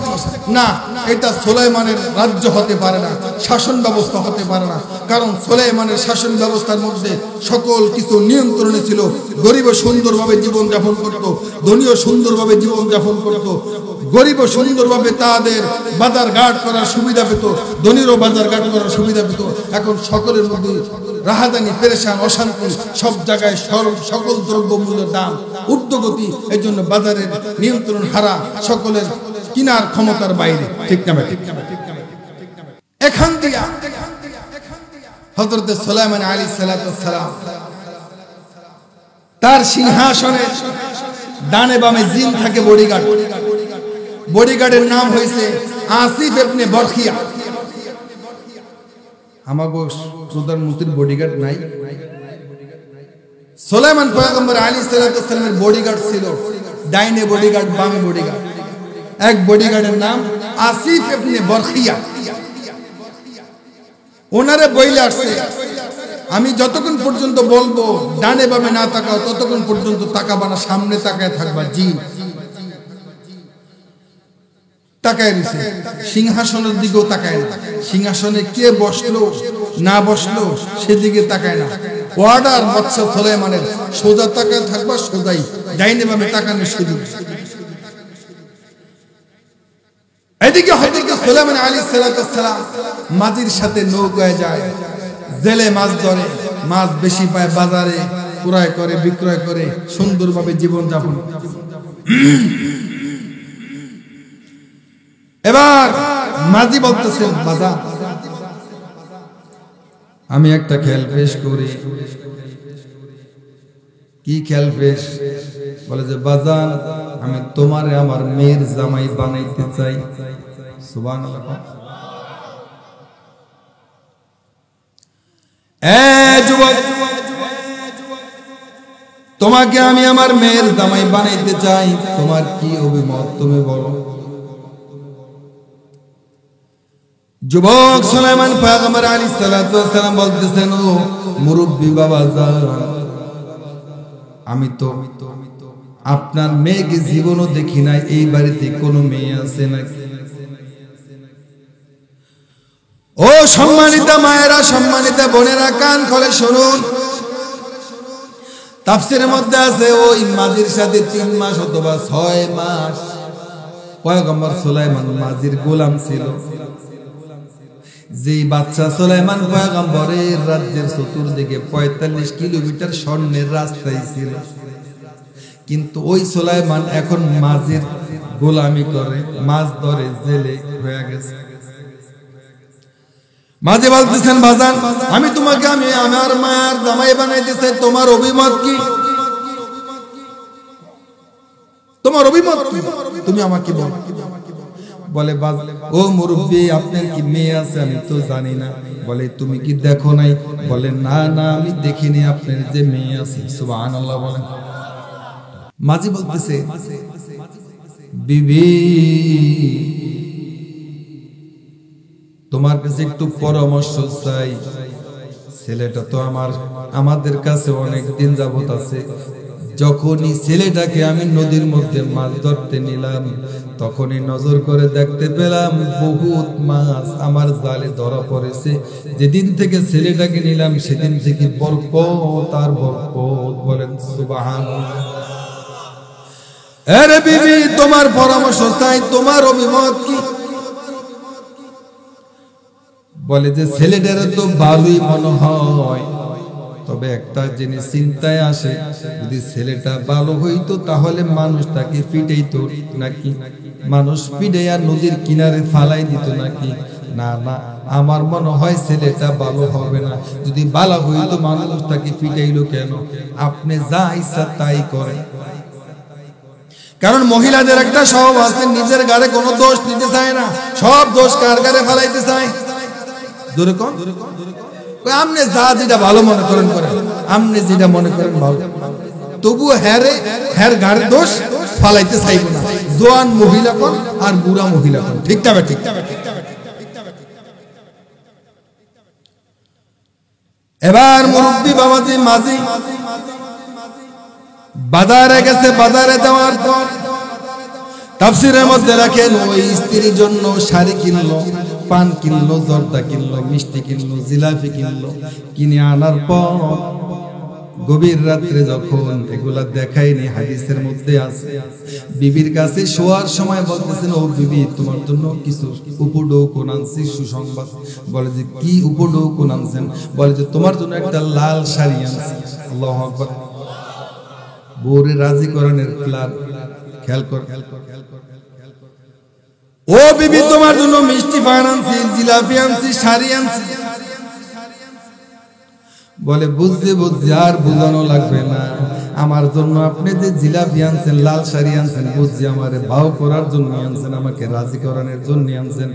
না, এটা সুলাইমানের রাজ্য হতে পারে না, শাসন ব্যবস্থা হতে পারে না। কারণ সুলাইমানের শাসন ব্যবস্থার মধ্যে সকল কিছু নিয়ন্ত্রণে ছিল। গরিবও সুন্দরভাবে জীবনযাপন করত, ধনীও সুন্দরভাবে জীবনযাপন করত। গরিবও সুন্দরভাবে তাদের বাজার ঘাট করার সুবিধা পেত, ধনীরও বাজার ঘাট করার সুবিধা পেত। এখন সকলের মধ্যে রাহাজানি, পেরেশান, অশান্তি, সব জায়গায় সকল দ্রব্যমূল্যের দাম ঊর্ধ্বগতি। এই জন্য বাজারের নিয়ন্ত্রণ হারা, সকলের কিনার ক্ষমতার বাইরে। ঠিক না ঠিক? এখান দিয়া হযরত সুলাইমান আলাইহিস সালাম তার সিংহাসনে ডানে বামে জিন থাকে বডিগার্ড। বডিগার্ডের নাম হয়েছে আসিফ ইবনে বরখিয়া। আমাগো প্রধানমন্ত্রীর বডিগার্ড নাই? সুলাইমান পয়গম্বর আলাইহিস সালামের বডিগার্ড ছিল ডাইনে বডিগার্ড, বামে বডিগার্ড। এক বডিগার্ডের নাম আসিফ ইবনে বরখিয়া। ওনারে বইলে আসছে, আমি যতক্ষণ পর্যন্ত বলবো ডানে বামে না তাকাও, ততক্ষণ পর্যন্ত তাকাবা না, সামনে তাকায় থাকবা। জিন তাকায় দিছে, সিংহাসনের দিকেও তাকায় না। সিংহাসনে কে বসলো না বসলো সেদিকে তাকায় না। অর্ডার বাদশা সুলাইমানের, সোজা তাকায় থাকবা, সোজাই, ডাইনে বামে তাকানোর সুযোগ। এদিকে হযরত সুলাইমান আলাইহিস সালাম মাঝির সাথে নৌকায় যায়, জেলে মাছ ধরে, মাছ বেশি পায়, বাজারে ক্রয় করে, বিক্রয় করে, সুন্দরভাবে জীবন যাপন। এবার মাঝি বলতেছেন, বাজার আমি একটা খেল পেশ করি। কি খেল পেশ? বলে যে বাজান, আমি তোমারে আমার মেয়ের জামাই বানাইতে চাই। সুবহানাল্লাহ। যুবক, তোমাকে আমি আমার মেয়ের জামাই বানাইতে চাই, তোমার কি অভিমত তুমি বলো। যুবক সুলাইমান পয়গম্বর আলাইহিস সালাম বলতেছেন, ও মুরব্বি বাবাজান, আমি তো আপনার মেয়েকে জীবনও দেখি নাই, এই বাড়িতে কোনো মেয়ে আছে নাকি? ও সম্মানিতা মায়েরা, সম্মানিতা বোনেরা, কান খুলে শুনুন। তাফসীরের মধ্যে আছে ওই মাঝির সাথে 3 মাস অথবা 6 মাস পয়গম্বর সুলাইমান মাঝির গোলাম ছিল। যে বাদশা সুলাইমান পয়গম্বরের রাজ্যের চতুর্দিকে 45 কিলোমিটার স্বর্ণের রাস্তায় ছিল, কিন্তু ওই সুলাইমান এখন মাঝির গোলামি করে, মাছ ধরে, জেলে হয়ে গেছে। মাঝি বলতেছেন, বাজান, আমি তোমাকে আমি আমার মায়ের জামাই বানাইতে চাই, তোমার অভিমত কি? তোমার অভিমত কি? তুমি আমাকে বলো। বলে, ও মুরব্বি, আপনার কি মেয়ে আছে? আমি তো জানি না। বলে, তুমি কি দেখো নাই? বলে, না না, আমি দেখিনি আপনার যে মেয়ে আছে। সুবহানাল্লাহ বলেন। মাঝি বলতেছে, বিবি, তোমার কাছে একটু পরামর্শ চাই। ছেলেটা তো আমাদের কাছে অনেক দিন যাবত আছে। যখনই ছেলেটাকে আমি নদীর মধ্যে মাছ ধরতে নিলাম, তখনই নজর করে দেখতে পেলাম বহুত মাছ আমার জালে ধরা পড়েছে। যেদিন থেকে ছেলেটাকে নিলাম সেদিন থেকে বরকত আর বরকত। বলেন সুবহানাল্লাহ। আরে বিবি, তোমার পরামর্শ চাই, তোমার অভিমত কি? বলে যে ছেলেটার তো ভালোই মনে হয়, তবে একটা জিনিস চিন্তায় আসে, যদি ছেলেটা ভালো হইতো তাহলে মানুষ তাকে পিটাইতো নাকি, মানুষ পিটাইয়া নদীর কিনারে ফালাই দিত নাকি? না না, আমার মনে হয় ছেলেটা ভালো হবে না। যদি ভালো হইতো মানুষ তাকে পিটাইলো কেন? আপনি যা ইচ্ছা তাই করেন। কারণ মহিলাদের একটা স্বভাব আছে, নিজের গায়ে কোনো দোষ নিতে চায় না, সব দোষ কার গায়ে ফেলাইতে চায়। যেরকম আপনি যা যেটা ভালো মনে করেন করেন, আপনি যেটা মনে করেন ভালো, তবুও হ্যার গায়ের দোষ ফালাইতে চাইব না, জোয়ান মহিলা কোন আর বুড়া মহিলা কোন। ঠিক তবে ঠিক। এবার মুরব্বী বাবাজি মাঝি বাজারে গেছে, বাজারে যাওয়ার পর তাফসীরের মধ্যে রাখেন ওই স্ত্রীর জন্য শাড়ি কিনলো, পান কিনলো, জর্দা কিনলো, মিষ্টি কিনলো, জিলাপি কিনলো। কিনে আনার পর গভীর রাত্রে যখন এগুলা দেখায়নি, হাদিসের মধ্যে আছে, বিবির কাছে শোয়ার সময় বলতেছেন, ও বিবি তোমার জন্য কিছু উপঢৌকন আনছি, সুসংবাদ। বলে যে কি উপঢৌকন আনছেন? বলে যে তোমার জন্য একটা লাল শাড়ি আনছি। আল্লাহু আকবার। বউরে রাজি করানোর প্ল্যান খেয়াল কর। ও বিবি তোমার জন্য মিষ্টি পান আনছি, জিলাপি আনছি, শাড়ি আনছি। বলে বুঝছি বুঝছি, আর বুঝানো লাগবে না, আমার জন্য আপনি যে জিলাপি আনছেন, লাল শাড়ি আনছেন, বুঝছি আমারে ভাও করার জন্য আনছেন, আমাকে রাজি করানোর জন্য আনছেন।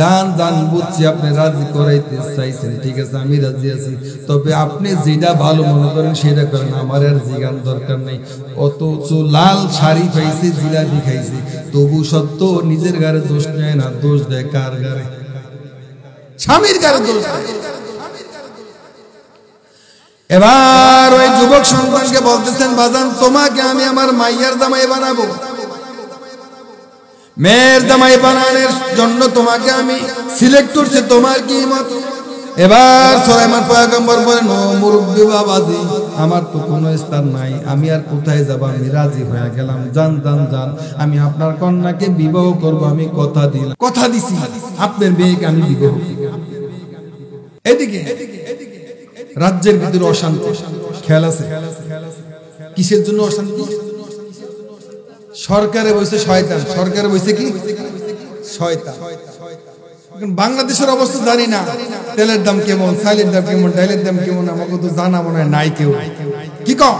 জান জান বুঝছি আপনি রাজি করাইতে চাইছেন, ঠিক আছে আমি রাজি আছি, তবে আপনি যেটা ভালো মনে করেন সেটা করেন, আমার আর জিগান দরকার নেই। অথচ লাল শাড়ি খাইছে, জিলাপি খাইছে, তবু সত্য নিজের গায়ে দোষ নেয় না, দোষ দেয় কার গায়ে? স্বামীর গায়ে দোষ দেয়। এবার ওই যুবক সন্তানকে বলতেছেন, বাজান তোমাকে আমি আমার মাইয়ার জামাই বানাবো, মেয়ের জামাই বানানোর জন্য তোমাকে আমি সিলেক্ট করছি, তোমার কি মত? এবার সুলাইমান পয়গম্বর বলেন, ও মুরব্বি বাবাজি, আমার তো কোনো স্থান নাই, আমি আর কোথায় যাব? আমি রাজি হয়ে গেলাম, জান জান জান, আমি আপনার কন্যাকে বিবাহ করব, আমি কথা দিলাম, কথা দিছি আপনার মেয়েকে আমি বিবাহ করব। এদিকে রাজ্যের ভিতরে অশান্তি, খেয়াল আছে? কিসের জন্য অশান্তি? সরকারে বসে শয়তান, সরকারে বসে কি শয়তান। বাংলাদেশের অবস্থা জানি না, তেলের দাম কেমন, চালের দাম কেমন, ডালের দাম কেমন, আমাকে তো জানা মনে হয় নাই কেউ। কি কম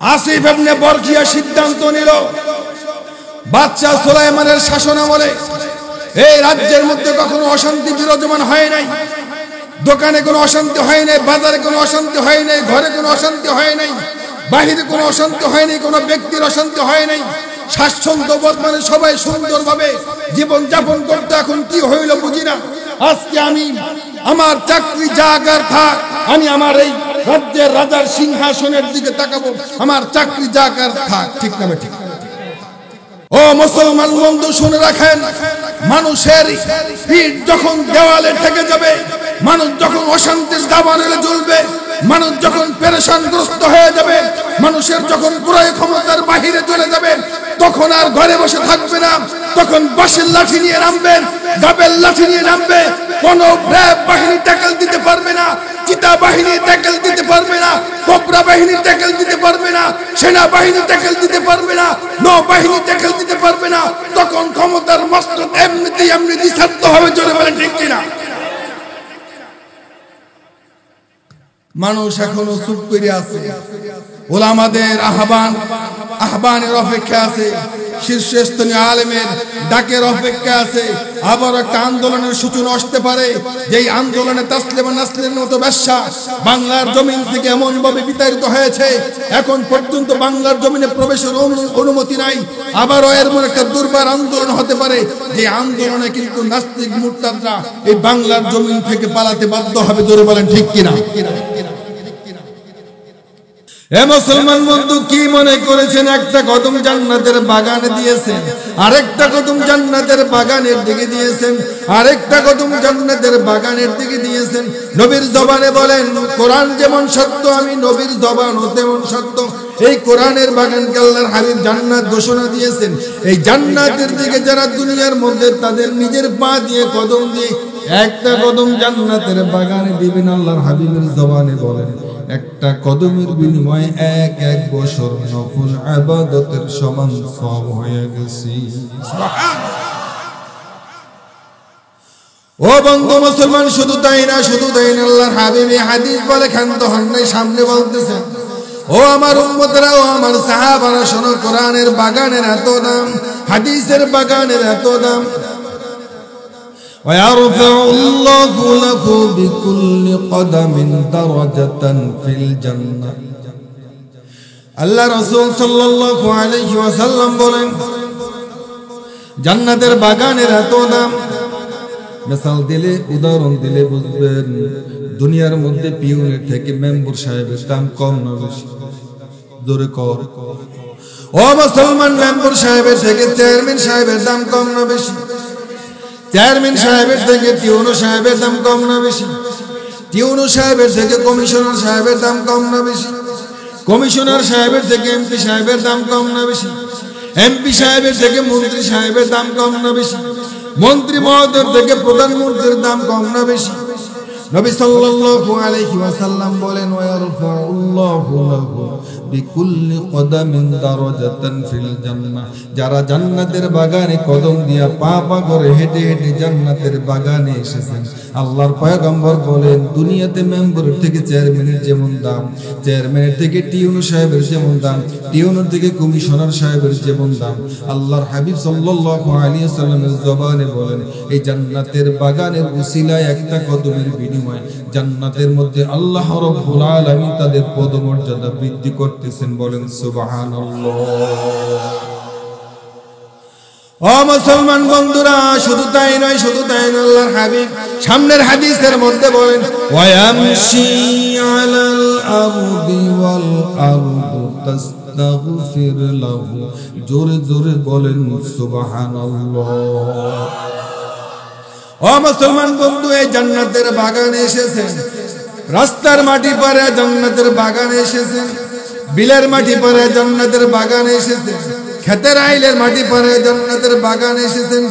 আসিফ ইবনে বরখিয়া সিদ্ধান্ত নিল, বাদশা সুলাইমানের শাসনামলে এই রাজ্যের মধ্যে কখনো অশান্তি বিরাজমান হয় নাই। দোকানে কোনো অশান্তি হয় নাই, বাজারে কোনো অশান্তি হয় নাই, ঘরে কোনো অশান্তি হয় নাই, বাহিরে কোনো অশান্তি হয় নাই, কোনো ব্যক্তির অশান্তি হয় নাই। স্বাচ্ছন্দ্য বোধ মানে সবাই সুন্দরভাবে জীবন যাপন করতে। এখন কি হইল বুঝি না। আজকে আমি আমার চাকরি জাগার থাক, আমি আমার এই রাজ্যের রাজার সিংহাসনের দিকে তাকাবো, আমার চাকরি জাগার থাক। ঠিক না ঠিক? ও মুসলমান বন্ধু শুনে রাখেন, মানুষের পিঠ যখন দেওয়ালে ঠেকে যাবে, মানুষ যখন অশান্তির দাবানলে জ্বলবে, মানুষ যখন পেরেশানগ্রস্ত হয়ে যাবে, মানুষের যখন ক্রয় ক্ষমতার বাহিরে চলে যাবে, তখন আর ঘরে বসে থাকবে না, তখন বাঁশের লাঠি নিয়ে নামবেন, গাবের লাঠি নিয়ে নামবে। কোন ব্র্যাব বাহিনী ট্যাকেল দিতে পারবে না, চিতা বাহিনী ট্যাকেল দিতে পারবে না, কোবরা বাহিনী ট্যাকেল দিতে পারবে না, সেনাবাহিনী ট্যাকেল দিতে পারবে না, নৌবাহিনী ট্যাকেল দিতে পারবে না। তখন ক্ষমতার মস্তক এমনিতেই ছাড়তে হবে। জোরে বলেন ঠিক কিনা? মানুষ এখনো চুপ করে আছে। ওলামাদের আহ্বানের অপেক্ষা আছে, শীর্ষস্থানীয় আলেমের ডাকের অপেক্ষা আছে। আবার একটা আন্দোলনের সূচনা আসতে পারে, যেই আন্দোলনে তাসলিমা নাসরিনের মতো ব্যবসা বাংলার জমিন থেকে এমন ভাবে বিতাড়িত হয়েছে, এখন পর্যন্ত বাংলার জমিনে প্রবেশের অনুমতি নাই। আবারও এর মধ্যে একটা দুর্বার আন্দোলন হতে পারে, যে আন্দোলনে কিন্তু নাস্তিক মুরতাদরা এই বাংলার জমিন থেকে পালাতে বাধ্য হবে। জোরে বলেন ঠিক কিনা? এ মুসলমান বন্ধু, কি মনে করেছেন একটা কদম জান্নাতের বাগানে দিয়েছেন, আরেকটা কদম জান্নাতের বাগানের দিকে দিয়েছেন, আরেকটা কদম জান্নাতের বাগানের দিকে দিয়েছেন। নবীর জবানে বলেন, কোরআন যেমন সত্য, আমি নবীর জবানও তেমন সত্য। এই কোরআনের বাগানকে আল্লাহর হাবিব জান্নাত ঘোষণা দিয়েছেন। এই জান্নাতের দিকে যারা দুনিয়ার মধ্যে তাদের নিজের পা দিয়ে কদম দিয়ে একটা কদম জান্নাতের বাগানে দিবেন আল্লাহর হাবিবের জবানে বলেন একটা কদমের বিনিময়ে এক বছর নফল ইবাদতের সমান সওয়াব হয়ে গেছে। ও বন্ধু মুসলমান, শুধু তাই না আল্লাহর হাবিব হাদিস বলে ক্ষান্ত হন নাই, সামনে বলতেছেন ও আমার উম্মতরা, ও আমার সাহাবারা, শোনো কোরআনের বাগানের এত দাম, হাদিসের বাগানের এত দাম। ويرفع الله له بكل قدم درجة في الجنة। আল্লাহ রাসূল সাল্লাল্লাহু আলাইহি ওয়াসাল্লাম বলেন জান্নাতের বাগানের এত দাম। মিসাল দিলে, উদাহরণ দিলে বুঝবেন, দুনিয়ার মধ্যে পিউনের থেকে মেম্বার সাহেবের দাম কম না বেশি? জোরে কর। ও মুসলমান, মেম্বার সাহেবের থেকে চেয়ারম্যান সাহেবের দাম কম না বেশি? চেয়ারম্যান সাহেবের থেকে টিউনো সাহেবের দাম কম না বেশি? টিউনো সাহেবের থেকে কমিশনার সাহেবের দাম কম না বেশি? কমিশনার সাহেবের থেকে এমপি সাহেবের দাম কম না বেশি? এমপি সাহেবের থেকে মন্ত্রী সাহেবের দাম কম না বেশি? মন্ত্রী মহোদয়ের থেকে প্রধানমন্ত্রীর দাম কম না বেশি? নবী সাল্লাল্লাহু আলাইহি ওয়াসাল্লাম বলেন ওয়ারফাউল্লাহু লাহু বিকুল্লি কদামিন দারাজাতান ফিল জান্নাহ। যারা জান্নাতের বাগানে কদম দিয়া পা পা করে হেঁটে হেঁটে জান্নাতের বাগানে এসেছেন, আল্লাহর পয়গম্বর বলেন দুনিয়াতে মেম্বারের থেকে চেয়ারম্যানের যেমন দাম, চেয়ারম্যানের থেকে টিউনো সাহেবের যেমন দাম, টিউনোর থেকে কমিশনার সাহেবের যেমন দাম, আল্লাহর হাবিব সাল্লাল্লাহু আলাইহি ওয়াসাল্লামের জবানে বলেন এই জান্নাতের বাগানের উসিলায় একটা কদমের বিনিময়ে জান্নাতের মধ্যে আল্লাহ রাব্বুল আলামিন তাদের পদমর্যাদা বৃদ্ধি করতেছেন। বলেন সুবহানাল্লাহ। ও মুসলমান বন্ধুরা, শুধু তাই নয় আল্লাহর হাবিব সামনের হাদিসের মধ্যে বলেন ওয়ায়ামশি আলাল আরদি ওয়াল আরদু তাস্তাগফির লাহু। জোরে জোরে বলেন সুবহানাল্লাহ। ও মুসলমান বন্ধু, এই জান্নাতের বাগানে এসেছেন, রাস্তার মাটি পারে জান্নাতের বাগানে এসেছেন, বিলের মাটি পারে জান্নাতের বাগানে এসেছেন, ক্ষেতের আইলের মাটি পারে জান্নাতের বাগানে এসেছেন,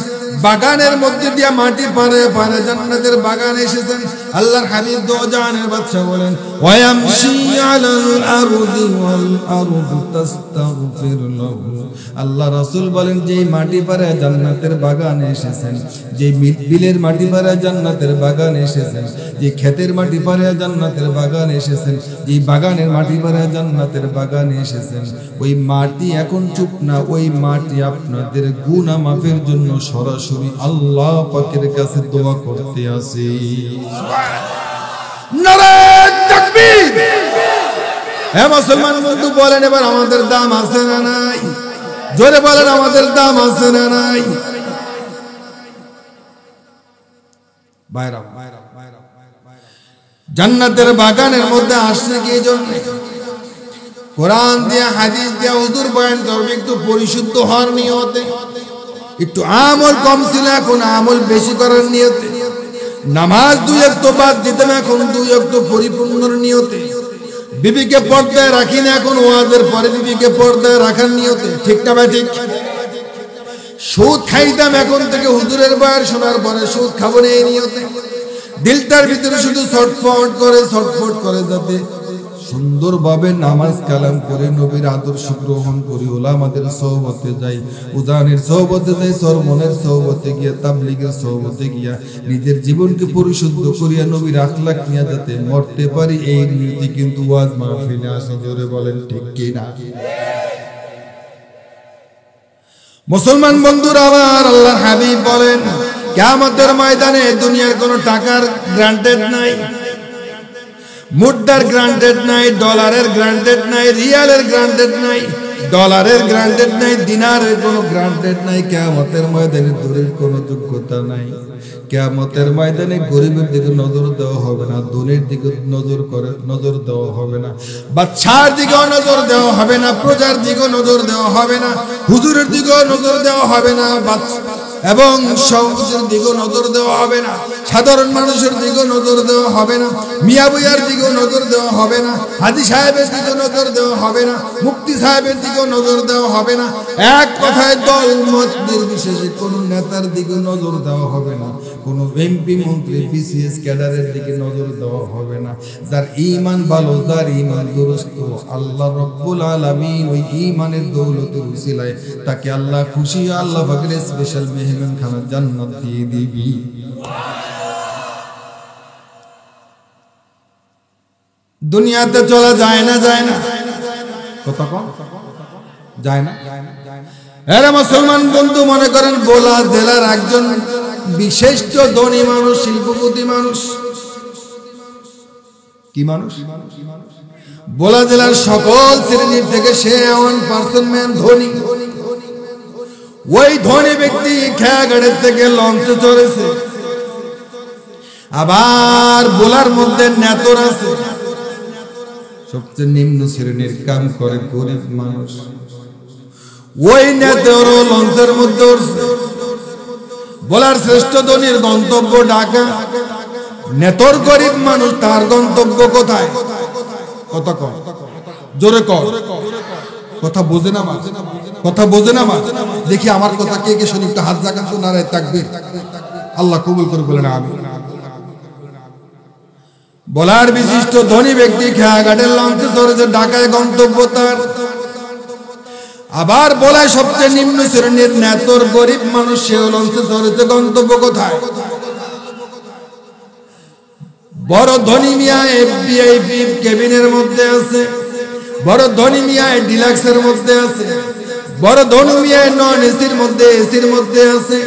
বাগানের মধ্যে দিয়া মাটি পারে পারে জান্নাতের বাগানে এসেছেন। আল্লাহর হাবিব দো জাহানের বাদশা বলেন ওয়ায়ামশি আলাল আরদি ওয়াল আরদু তাস্তাগফির লাহু। আল্লাহ রাসূল বলেন যে মাটি পারে জান্নাতের বাগানে এসেছেন, যে বিলের মাটি পারে জান্নাতের বাগানে এসেছেন, যে ক্ষেতের মাটি পারে জান্নাতের বাগানে এসেছেন, যে বাগানের মাটি পারে জান্নাতের বাগানে এসেছেন, ওই মাটি এখন চুপ না, ওই মাটি আপনাদের গুনাহ মাফের জন্য সরাসরি আল্লাহ পাকের কাছে দোয়া করতে আসে। নারে তাকবীর। হে মুসলমান বন্ধু, বলেন এবার আমাদের দাম আছে না নাই? জোরে বলেন আমাদের দাম আছে না নাই? বাইরা জান্নাতের বাগানের মধ্যে আসছে কি জন্য? কোরআন দিয়া হাদিস দিয়া হুজুর বয়ান করবে একটু পরিশুদ্ধ হওয়ার নিয়তে, একটু আমল কম ছিল এখন আমল বেশি করার নিয়তে, নামাজ দুই ওয়াক্ত বাদ দিতাম এখন দুই ওয়াক্ত পরিপূর্ণর নিয়তে, বিবিকে পর্দায় রাখি না এখন ওয়াজের পরে বিবিকে পর্দায় রাখার নিয়তে, ঠিক না ভাই ঠিক? সুদ খাইতাম এখন থেকে হুজুরের বয়ান শোনার পরে সুদ খাবো না এই নিয়তে, দিলটার ভিতরে শুধু ছটফট করে যাতে সুন্দরভাবে নামাজ কালাম করে নবীর আদর্শ গ্রহণ করি, ওলামাদের সোহবতে যাই, উদানের সোহবতে যাই, সরমনের সোহবতে গিয়া, তাবলীগের সোহবতে গিয়া নিজের জীবনকে পরিশুদ্ধ করিয়া নবীর আখলাক নিয়ে যাতে মরতে পারি, এই নীতি কিন্তু ওয়াজ মাহফিলে আসে। জোরে বলেন ঠিক কি না? মুসলমান বন্ধুরা, আবার আল্লাহর হাবিব বলেন কিয়ামতের ময়দানে দুনিয়ার কোনো টাকার গ্রান্টেড নাই, মুদ্রার গ্রান্টেড নাই, ডলারের গ্রান্টেড নাই, রিয়ালের গ্রান্টেড নাই, ডলারের গ্রান্টেড নাই, দিনারের কোনো গ্রান্টেড নাই। কিয়ামতের ময়দানে দূরের কোনো যোগ্যতা নাই। কিয়ামতের ময়দানে গরিবের দিকে নজর দেওয়া হবে না, ধনীর দিকে নজর দেওয়া হবে না, বাদশার দিকেও নজর দেওয়া হবে না, প্রজার দিকেও নজর দেওয়া হবে না, হুজুরের দিকেও নজর দেওয়া হবে না, এবং সমাজের দিকেও নজর দেওয়া হবে না, সাধারণ মানুষের দিকেও নজর দেওয়া হবে হবে না, মিয়া বুইয়ার দিকেও নজর দেওয়া হবে না, হাজী সাহেবের দিকেও নজর দেওয়া হবে না, মুফতি সাহেবের দিকেও নজর দেওয়া হবে না, এক কথায় দল মত নির্বিশেষে কোন নেতার দিকে নজর দেওয়া হবে না, কোন এমপি মন্ত্রী বিসিএস ক্যাডারের দিকে নজর দেওয়া হবে না। যার ঈমান ভালো, যার ঈমান দুরুস্ত, আল্লাহ রাব্বুল আলামিন ওই ঈমানের দৌলতের উসিলায় তাকে আল্লাহ খুশি, আল্লাহ পাকের স্পেশাল মেহমানখানা জান্নাত দিয়ে দিবি। দুনিয়াতে চলা যায় না, যায় না, কথা কম যায় না। এরা মুসলমান বন্ধু, মনে করেন বোলা জেলার একজন বিশিষ্ট ধনী মানুষ, শিল্পপতি মানুষ, কি মানুষ, বোলা জেলার সকল শ্রেণীর থেকে সে 1% ম্যান ধনী। ওই ধনী ব্যক্তি খেয়াঘাটের থেকে লঞ্চে চড়েছে। আবার বোলার মধ্যে নেতর আছে, সবচেয়ে নিম্ন শ্রেণীর কাম করে গরিব মানুষ। ওই নেতরও লঞ্চের মধ্যে উঠছে। বোলার শ্রেষ্ঠ ধনীর গন্তব্য ঢাকা, নেতর গরিব মানুষ, তার গন্তব্য কোথায়? কথা কর, জোরে কর, কথা বোঝে না মা, কথা বোঝে না মা। দেখি আমার কথা কে কে শুনি, একটু হাত জাগান তো, নারায়ে তাকবীর, আল্লাহ কবুল করে বলেন আমিন। বোলার বিশিষ্ট ধনী ব্যক্তি খেয়াঘাটের লঞ্চে চড়েছে, ঢাকায় গন্তব্য তার। আবার বলায় সবচেয়ে নিম্ন শ্রেণীর নেতর গরিব মানুষ, সেও লঞ্চে চড়েছে, গন্তব্য কোথায়? বড় ধনী মিয়া ভিআইপি কেবিনের মধ্যে আছে, বড় ধনী মিয়া ডিলাক্সের মধ্যে আছে, বড় ধনী মিয়া নন এসির মধ্যে, এসির মধ্যে আছে,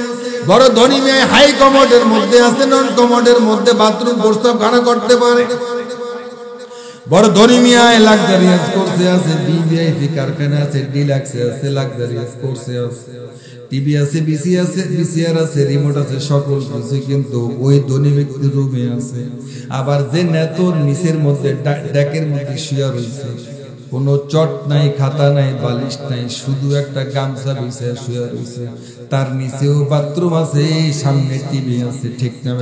বড় ধনী মিয়া হাই কমোডের মধ্যে আছে, নন কমোডের মধ্যে বাথরুম প্রস্তাব খানা করতে পারে। বড় ধনী মিয়া লাক্সারিয়াস কোর্সে আছে, ভিআইপি কারখানা আছে, ডিলাক্সে আছে, লাক্সারিয়াস কোর্সে আছে, টিভি আছে, বিসিআর আছে, রিমোট আছে, সকল কিছু কিন্তু ওই ধনী ব্যক্তির রুমে আছে। আবার যে নেতর নিচের মধ্যে ডেকের মধ্যে শুয়ে রয়েছে, কোনো চট নাই, খাতা নাই, বালিশ নাই, শুধু একটা গামছা বিছায় শুয়ে রয়েছে, তার নিচেও বাথরুম আছে, সামনে টিভি আছে। ঠিক না?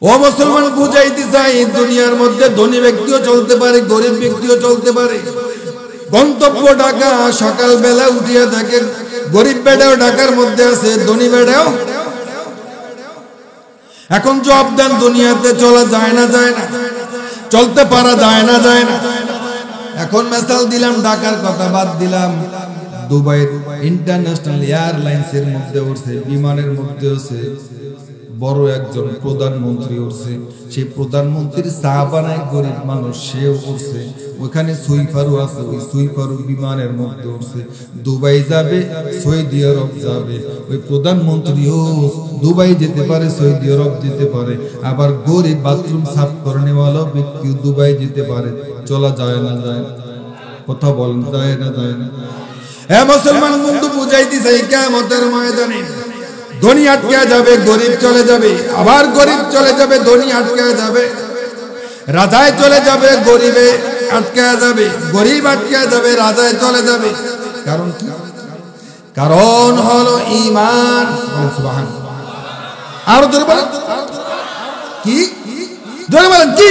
ও মুসলমান, বুঝাইতে চাই দুনিয়ার মধ্যে ধনী ব্যক্তিও চলতে পারে, গরিব ব্যক্তিও চলতে পারে। গন্তব্য ঢাকা, সকাল বেলা উঠিয়া দেখে গরিব বেটাও ঢাকার মধ্যে আছে, ধনী বেটাও। এখন জবাব দেন, দুনিয়াতে চলা যায় না, যায় না, চলতে পারা যায় না, যায় না। এখন মেসাল দিলাম, ঢাকার কথা বাদ দিলাম, দুবাইয়ের ইন্টারন্যাশনাল এয়ারলাইন্সের মধ্যে উঠছে, বিমানের মধ্যে আছে, বড় একজন প্রধানমন্ত্রী উঠছে, সেই প্রধানমন্ত্রীর চা বানায় গরিব মানুষ, সেও উঠছে। ওখানে সুইপারও আছে, ওই সুইপারও বিমানের মধ্যে উঠছে। দুবাই যাবে, সৌদি আরব যাবে, ওই প্রধানমন্ত্রীও দুবাই যেতে পারে, সৌদি আরব যেতে পারে। আবার গরিব বাথরুম সাফ করে নেওয়ালো ব্যক্তিও দুবাই যেতে পারে। চলা যায় না, যায় না, কথা বলেন, যায় না, যায় না। হ্যাঁ মুসলমান বন্ধু, বুঝাইতে চাই কিয়ামতের ময়দানে ধনী আটকে যাবে, গরিব চলে যাবে, আবার গরিব চলে যাবে, ধনী আটকে যাবে, রাজায় চলে যাবে, গরিবে আটকে যাবে, গরিব আটকে যাবে, রাজায় চলে যাবে। কারণ কি? কারণ হলো ঈমান। সুবহানাল্লাহ। আর জোরে বলেন কি? জোরে বলেন কি?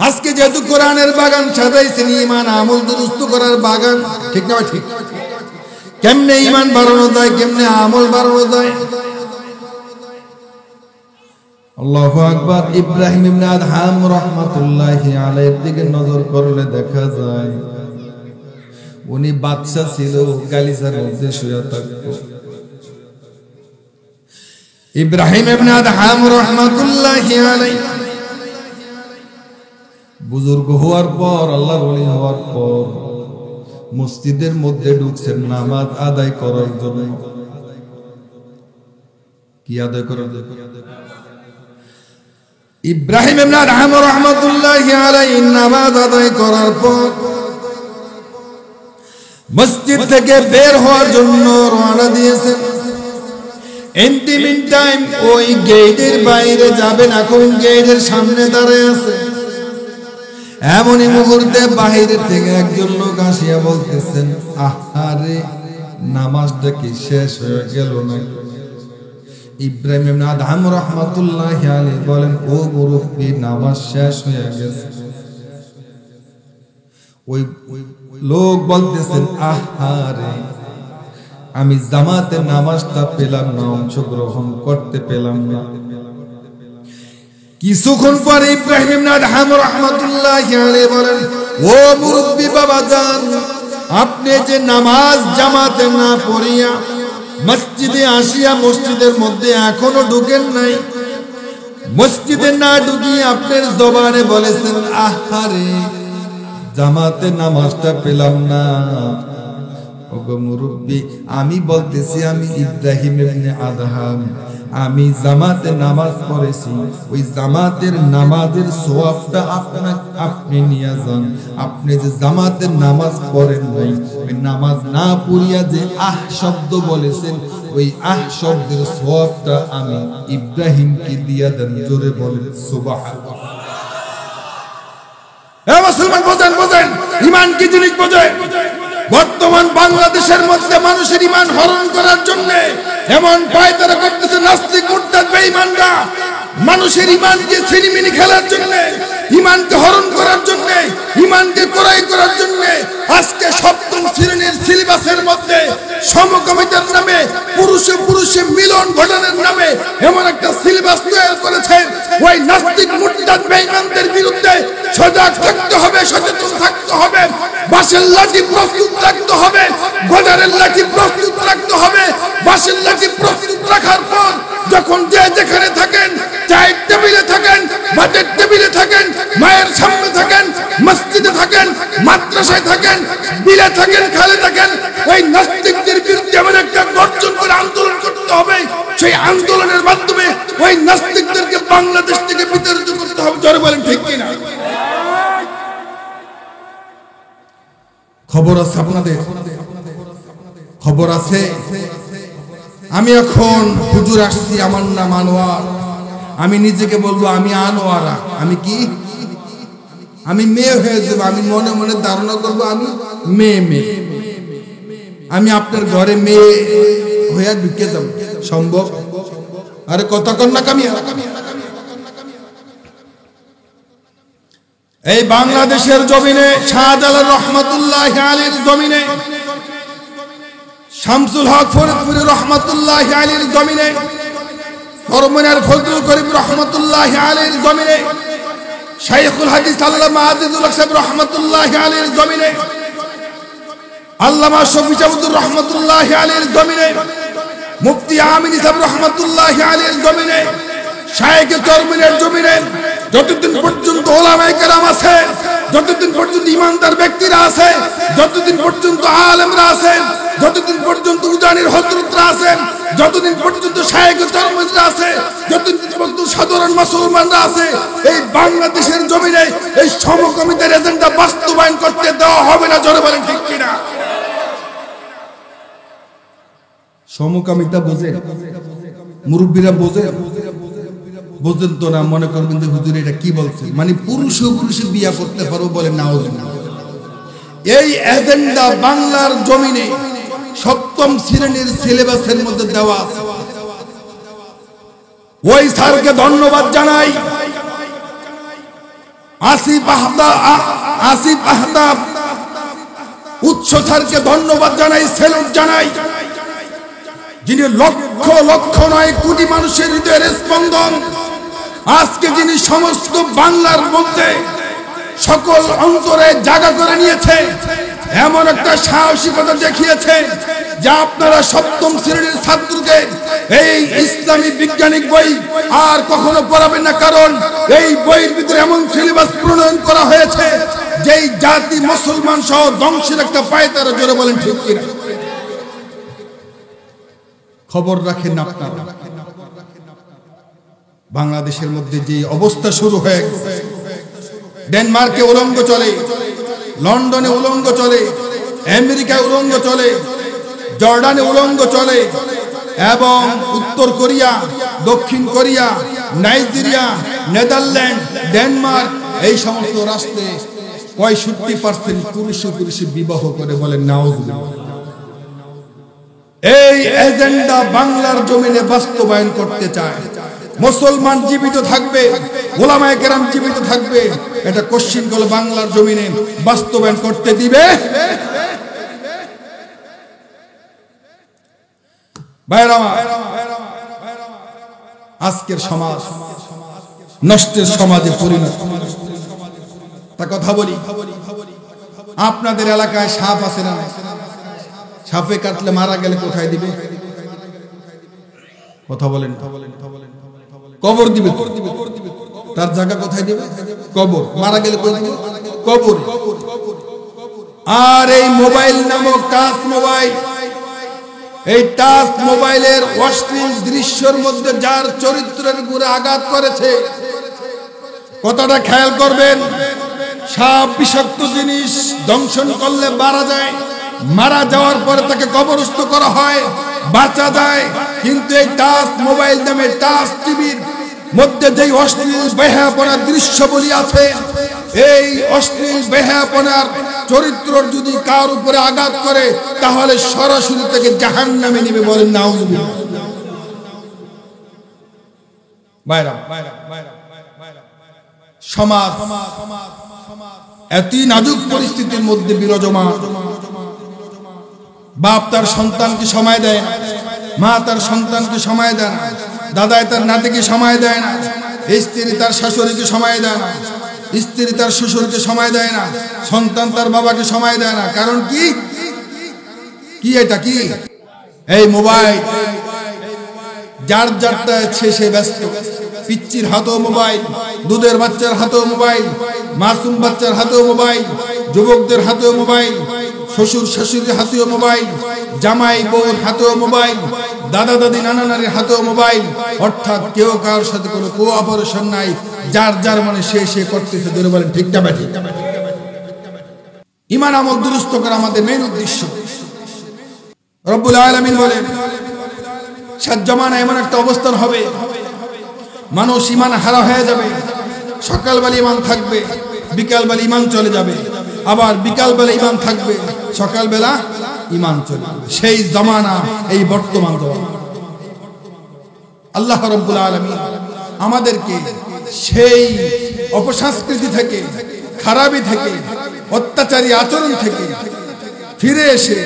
আজকে যেহেতু কোরআনের বাগান সাজাইছেন, ঈমান আমল দুরুস্ত করার বাগান, ঠিক না? ঠিক। কেমনে ঈমান বাড়ানো যায়, কেমনে আমল বাড়ানো যায়? আল্লাহু আকবার। ইব্রাহিম ইবনে আদহাম রাহমাতুল্লাহি আলাইহির দিকে নজর করলে দেখা যায় উনি বাদশা ছিল, গালিচার মধ্যে শুয়ে থাকতো। ইব্রাহিম ইবনে আদহাম রাহমাতুল্লাহি আলাইহি বুজুর্গ হওয়ার পর, আল্লাহর ওলি হওয়ার পর মসজিদের মধ্যে ঢুকছেন নামাজ আদায় করার জন্য। কি আদায় করার জন্য? ইব্রাহিম ইবনে আদহাম রাহমাতুল্লাহি আলাইহি নামাজ আদায় করার পর মসজিদ থেকে বের হওয়ার জন্য রওনা দিয়েছেন। ইন্টিমিন টাইম ওই গেটের বাইরে যাবেন, এখন গেটের সামনে দাঁড়িয়ে আছে। এমনই মুহূর্তে বাহির থেকে একজন লোক আসিয়া বলতেছেন, আহারে নামাজটা কি শেষ হয়ে গেল না? ইব্রাহিম ইবনে আদহাম রাহমাতুল্লাহি আলাইহি বলেন, ও মুরব্বি, নামাজ শেষ হয়ে গেছে। ওই লোক বলতেছেন, আহারে, আমি জামাতের নামাজটা পেলাম না, অংশগ্রহণ করতে পেলাম না। কিছুক্ষণ পরে ইব্রাহিম ইবনে আদহাম রাহমাতুল্লাহি আলাইহি বলেন, ও মুরব্বি বাবাজান, আপনি যে নামাজ জামাতে না পড়িয়া মসজিদে আসিয়া মসজিদের মধ্যে এখনো ঢুকেন নাই, মসজিদে না ঢুকিয়ে আপনার জবানে বলেছেন, আহারে, জামাতে নামাজটা পেলাম না। ওগো মুরব্বি, আমি বলতেছি, আমি ইব্রাহিম ইবনে আদহাম, আমি জামাতে নামাজ পড়েছি। ওই জামাতের নামাজের সওয়াবটা আপনি নিয়ে যান। আপনি যে জামাতের নামাজ পড়েন নাই, ওই নামাজ না পড়িয়া যে আহ শব্দ বলেছেন, ওই আহ শব্দের সওয়াবটা আমি ইব্রাহিমকে দিয়া দেন। জোরে বলেন সুবহানাল্লাহ। এ মুসলমান, বোঝেন বোঝেন, ঈমান কি জিনিস বোঝেন। বর্তমান বাংলাদেশের মধ্যে মানুষের ঈমান হরণ করার জন্য এমন পায়তারা করতেছে নাস্তিক মুরতাদ বেঈমানরা। মানুষের ঈমানকে ছিনিমিনি খেলার জন্য, ঈমানকে হরণ করার জন্য, ঈমানকে ক্রয় করার জন্য আজকে সপ্তম শ্রেণীর সিলেবাসের মধ্যে সমকামিতার নামে, পুরুষে পুরুষে মিলন ঘটানোর নামে এমন একটা সিলেবাস তৈরি করেছেন। ওই নাস্তিক মুরতাদ বেঈমানদের বিরুদ্ধে সজাগ থাকতে হবে, সচেতন থাকতে হবে, বাঁশের লাঠি প্রস্তুত রাখতে হবে, গজারের লাঠি প্রস্তুত রাখতে হবে। বাঁশের লাঠি প্রস্তুত রাখার পর যখন যে যেখানে থাকেন, চায়ের টেবিলে থাকেন, ভাতের টেবিলে থাকেন, মায়ের সামনে থাকেন, মসজিদে থাকেন, মাদ্রাসায় থাকেন, বিলে থাকেন, খালে থাকেন, ওই নাস্তিকদের বিরুদ্ধে এমন একটা গর্জন করে আন্দোলন করতে হবে। সেই আন্দোলনের মাধ্যমে ওই নাস্তিকদেরকে বাংলাদেশ থেকে বিতাড়িত করতে হবে। জোরে বলেন ঠিক কিনা? খবর আছে আপনাদের? খবর আছে? আমি এখন হুজুর আসছি, আমার নাম আনোয়ার। আমি নিজেকে বলবো আমি আনোয়ারা। আমি কি? আমি মেয়ে হয়ে যাবো। আমি মনে মনে ধারণা করবো আমি মেয়ে। আমি আপনার ঘরে মেয়ে হয়ে ঢুকে যাব, সম্ভব? আরে কথা কন না কামিয়া। এই বাংলাদেশের জমিনে, শাহজালাল রহমাতুল্লাহি আলাইহির জমিনে, শামসুল হক ফরিদপুরি রহমাতুল্লাহি আলাইহির জমিনে, ফরমানের ফজলুল করিম রহমাতুল্লাহি আলাইহির জমিনে, শাইখুল হাদিস আল্লামা আজিজুল হক সাহেব রহমাতুল্লাহি আলাইহির জমিনে, আল্লামা শফি জামুদুর রহমাতুল্লাহি আলাইহির জমিনে, মুফতি আমিন সাহেব রহমাতুল্লাহি আলাইহির জমিনে, শাইখ চরমনের জমিনে যতদিন পর্যন্ত ওলামায়ে কেরাম আছে, যতদিন পর্যন্ত ইমানদার ব্যক্তিরা আছে, যতদিন পর্যন্ত আলেমরা আছেন, যতদিন পর্যন্ত উজানির হযরতরা আছেন, যতদিন পর্যন্ত শাইখ চরমনরা আছে, যতদিন পর্যন্ত সাধারণ মুসলমানরা আছে, এই বাংলাদেশের জমিনে এই সমকামিতার এজেন্ডা বাস্তবায়ন করতে দেওয়া হবে না। জোরে বলেন ঠিক কিনা? সমকামিতা বোঝে? মুরব্বীরা বোঝে? বোঝেন তো না, মনে করবেন যে হুজুর এটা কি বলছে, মানে পুরুষে পুরুষে বিয়া করতে পারো বলে নাউজুবিল্লাহ। এই এজেন্ডা বাংলার জমিনে সপ্তম শ্রেণীর সিলেবাসের মধ্যে দেওয়া আছে। ওই স্যারকে ধন্যবাদ জানাই, আসিফ আহতাব উচ্চ স্যারকে ধন্যবাদ জানাই, স্যালুট জানাই, যিনি লক্ষ লক্ষ নয় কোটি মানুষের হৃদয়ের স্পন্দন। আজকে যিনি সমস্ত বাংলার মধ্যে সকল অন্তরে জায়গা করে নিয়েছে, এমন একটা সাহসিকতা দেখিয়েছে যা আপনারা সপ্তম শ্রেণীর ছাত্রকে এই ইসলামী বৈজ্ঞানিক বই আর কখনো পড়াবেন না। কারণ এই বইয়ের ভিতরে এমন সিলেবাস প্রণয়ন করা হয়েছে যেই জাতি মুসলমান সহ ধ্বংসের একটা পায়তারা। জোরে বলেন ঠিক কিনা? খবর রাখেন আপনারা, বাংলাদেশের মধ্যে যে অবস্থা শুরু হয়ে গেছে, ডেনমার্কে উলঙ্গ চলে, লন্ডনে উলঙ্গ চলে, আমেরিকায় উলঙ্গ চলে, জর্ডানে উলঙ্গ চলে, এবং উত্তর কোরিয়া, দক্ষিণ কোরিয়া, নাইজেরিয়া, নেদারল্যান্ড, ডেনমার্ক, এই সমস্ত রাষ্ট্রে 65% পুরুষে পুরুষে বিবাহ করে। বলেন নাউজুবিল্লাহ। এই এজেন্ডা বাংলার জমিনে বাস্তবায়ন করতে চায়। মুসলমান জীবিত থাকবে, ওলামায়ে কেরাম জীবিত থাকবে, এটা কোশ্চিন করলে বাংলার জমিনে বাস্তবায়ন করতে দিবে। ভাইরা আমার, আজকের সমাজ নষ্টের সমাজে পরিণত। তা কথা বলি, আপনাদের এলাকায় সাপ আছে না? সাপে কাটলে মারা গেলে কোথায় দিবে? কথা বলেন। কবর দিবে। তার জায়গা কোথায় দিবে? কবর। মারা গেলে কোথায় দিবে? কবর। আর এই মোবাইল নামক টাচ মোবাইল, এই টাচ মোবাইলের অশ্লীল দৃশ্যের মধ্যে যার চরিত্রের উপরে আঘাত করেছে, কথাটা খেয়াল করবেন। সাপ বিষাক্ত জিনিস দংশন করলে মারা যায়, মারা যাওয়ার পরে তাকে কবরস্থ করা হয়, বাঁচা যায়। কিন্তু এই টাচ মোবাইল নামে টাচ টিভির মধ্যে যে অশ্লীল বেহায়াপনার দৃশ্যবলী আছে, এই অশ্লীল বেহায়াপনার চরিত্রর যদি কার উপরে আঘাত করে তাহলে সরাসরি তাকে জাহান্নামে নিবে। বলেন নাউজুবিল্লাহ। সমাজ এতই নাজুক পরিস্থিতির মধ্যে বিরাজমান। বাপ তার সন্তানকে সময় দেয় না, মা তার সন্তানকে সময় দেয় না, দাদাই তার নাতিকে সময় দেয় না, স্ত্রী তার শাশুড়িকে সময় দেয় না, স্ত্রী তার শ্বশুরকে সময় দেয় না, সন্তান তার বাবাকে সময় দেয় না। কারণ কি? এটা কি? এই মোবাইল। যার যারটা সে ব্যস্ত। পিচ্চির হাতেও মোবাইল, দুধের বাচ্চার হাতেও মোবাইল, মাসুম বাচ্চার হাতেও মোবাইল, যুবকদের হাতেও মোবাইল, শ্বশুর শাশুড়ির হাতেও মোবাইল, জামাই বউর হাতেও মোবাইল, দাদা দাদি নানা নানির হাতেও মোবাইল। অর্থাৎ কেউ কারোর সাথে কোনো কোঅপারেশন নাই, যার যার মানে সে করতেছে। জোরে বলেন ঠিক না ঠিক? ঈমান আমল দুরুস্ত করা আমাদের মেইন উদ্দেশ্য। রব্বুল আলামিন বলেন, শেষ জামানায় এমন একটা অবস্থান হবে, মানুষ ঈমান হারা হয়ে যাবে। সকালবেলা ঈমান থাকবে, বিকালবেলা ঈমান চলে যাবে, আবার বিকালবেলা ঈমান থাকবে, সকালবেলা ঈমান চলে যাবে। সেই জামানা এই বর্তমান জামানা। আল্লাহ রাব্বুল আলামিন আমাদেরকে সেই অপসংস্কৃতি থেকে, খারাপি থেকে, অত্যাচারী আচরণ থেকে ফিরে এসে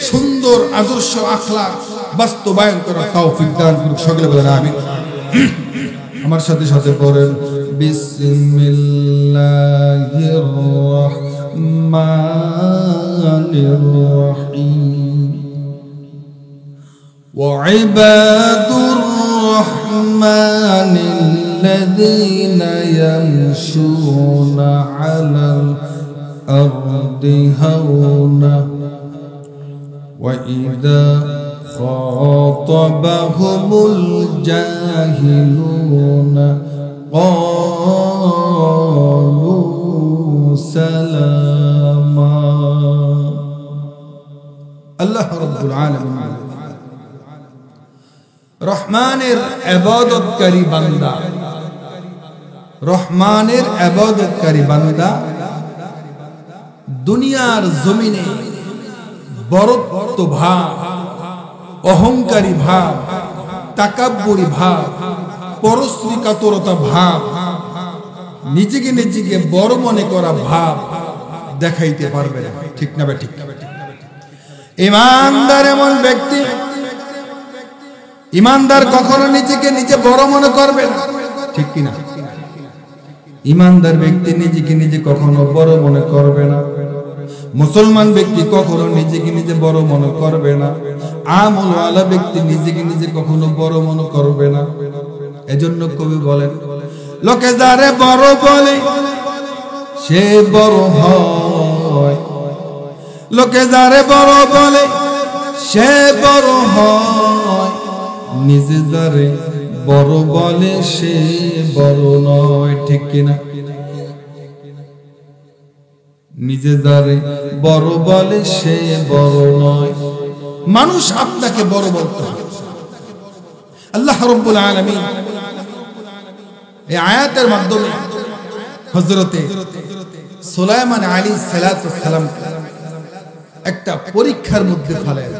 সুন্দর আদর্শ আখলাক বাস্তবায়ন করার তৌফিক দান করুন। সকলে বলেন আমিন। আমার সাথে সাথে পড়েন, বিসমিল্লাহির রাহমানির রাহিম। ওয়া ইবাদুর রাহমানিল্লাযীনা ইয়ামশুনা আলাল আরদি হাওনা ওয়া ইযা খাতাবাহুমুল জাহিলুনা ক্বালু সালামা। আল্লাহ রাব্বুল আলামিন রহমানের ইবাদতকারী বান্দা, রহমানের ইবাদতকারী বান্দা দুনিয়ার জমিনে বরত্ব ভাব, অহংকারী ভাব, তাকাব্বুরি ভাব, পরশ্রী কাতরতা ভাব, নিজেকে নিজেকে বড় মনে করা ভাব দেখাইতে পারবে না। ঠিক না ঠিক? ঈমানদার এমন ব্যক্তি, ঈমানদার কখনো নিজেকে নিজে বড় মনে করবে না। ঠিক কিনা? ঈমানদার ব্যক্তি নিজেকে নিজে কখনো বড় মনে করবে না। মুসলমান ব্যক্তি কখনো নিজেকে নিজে বড় মনে করবে না। আমলওয়ালা ব্যক্তি নিজেকে নিজে কখনো বড় মনে করবে না। এজন্য কবি বলেন, লোকে যারে বড় বলে সে বড় হয়, লোকে যারে বড় বলে সে বড় হয়, নিজে যারে বড় বলে সে বড় নয়। ঠিক কিনা? নিজে যারে বড় বলে সে বড় নয়। মানুষ আপনাকে বড় বলতে হবে। আল্লাহ রাব্বুল আলামিন এই আয়াতের মাধ্যমে হযরতে সুলাইমান আলাইহিস সালাতু ওয়াস সালাম একটা পরীক্ষার মধ্যে ফেলেন।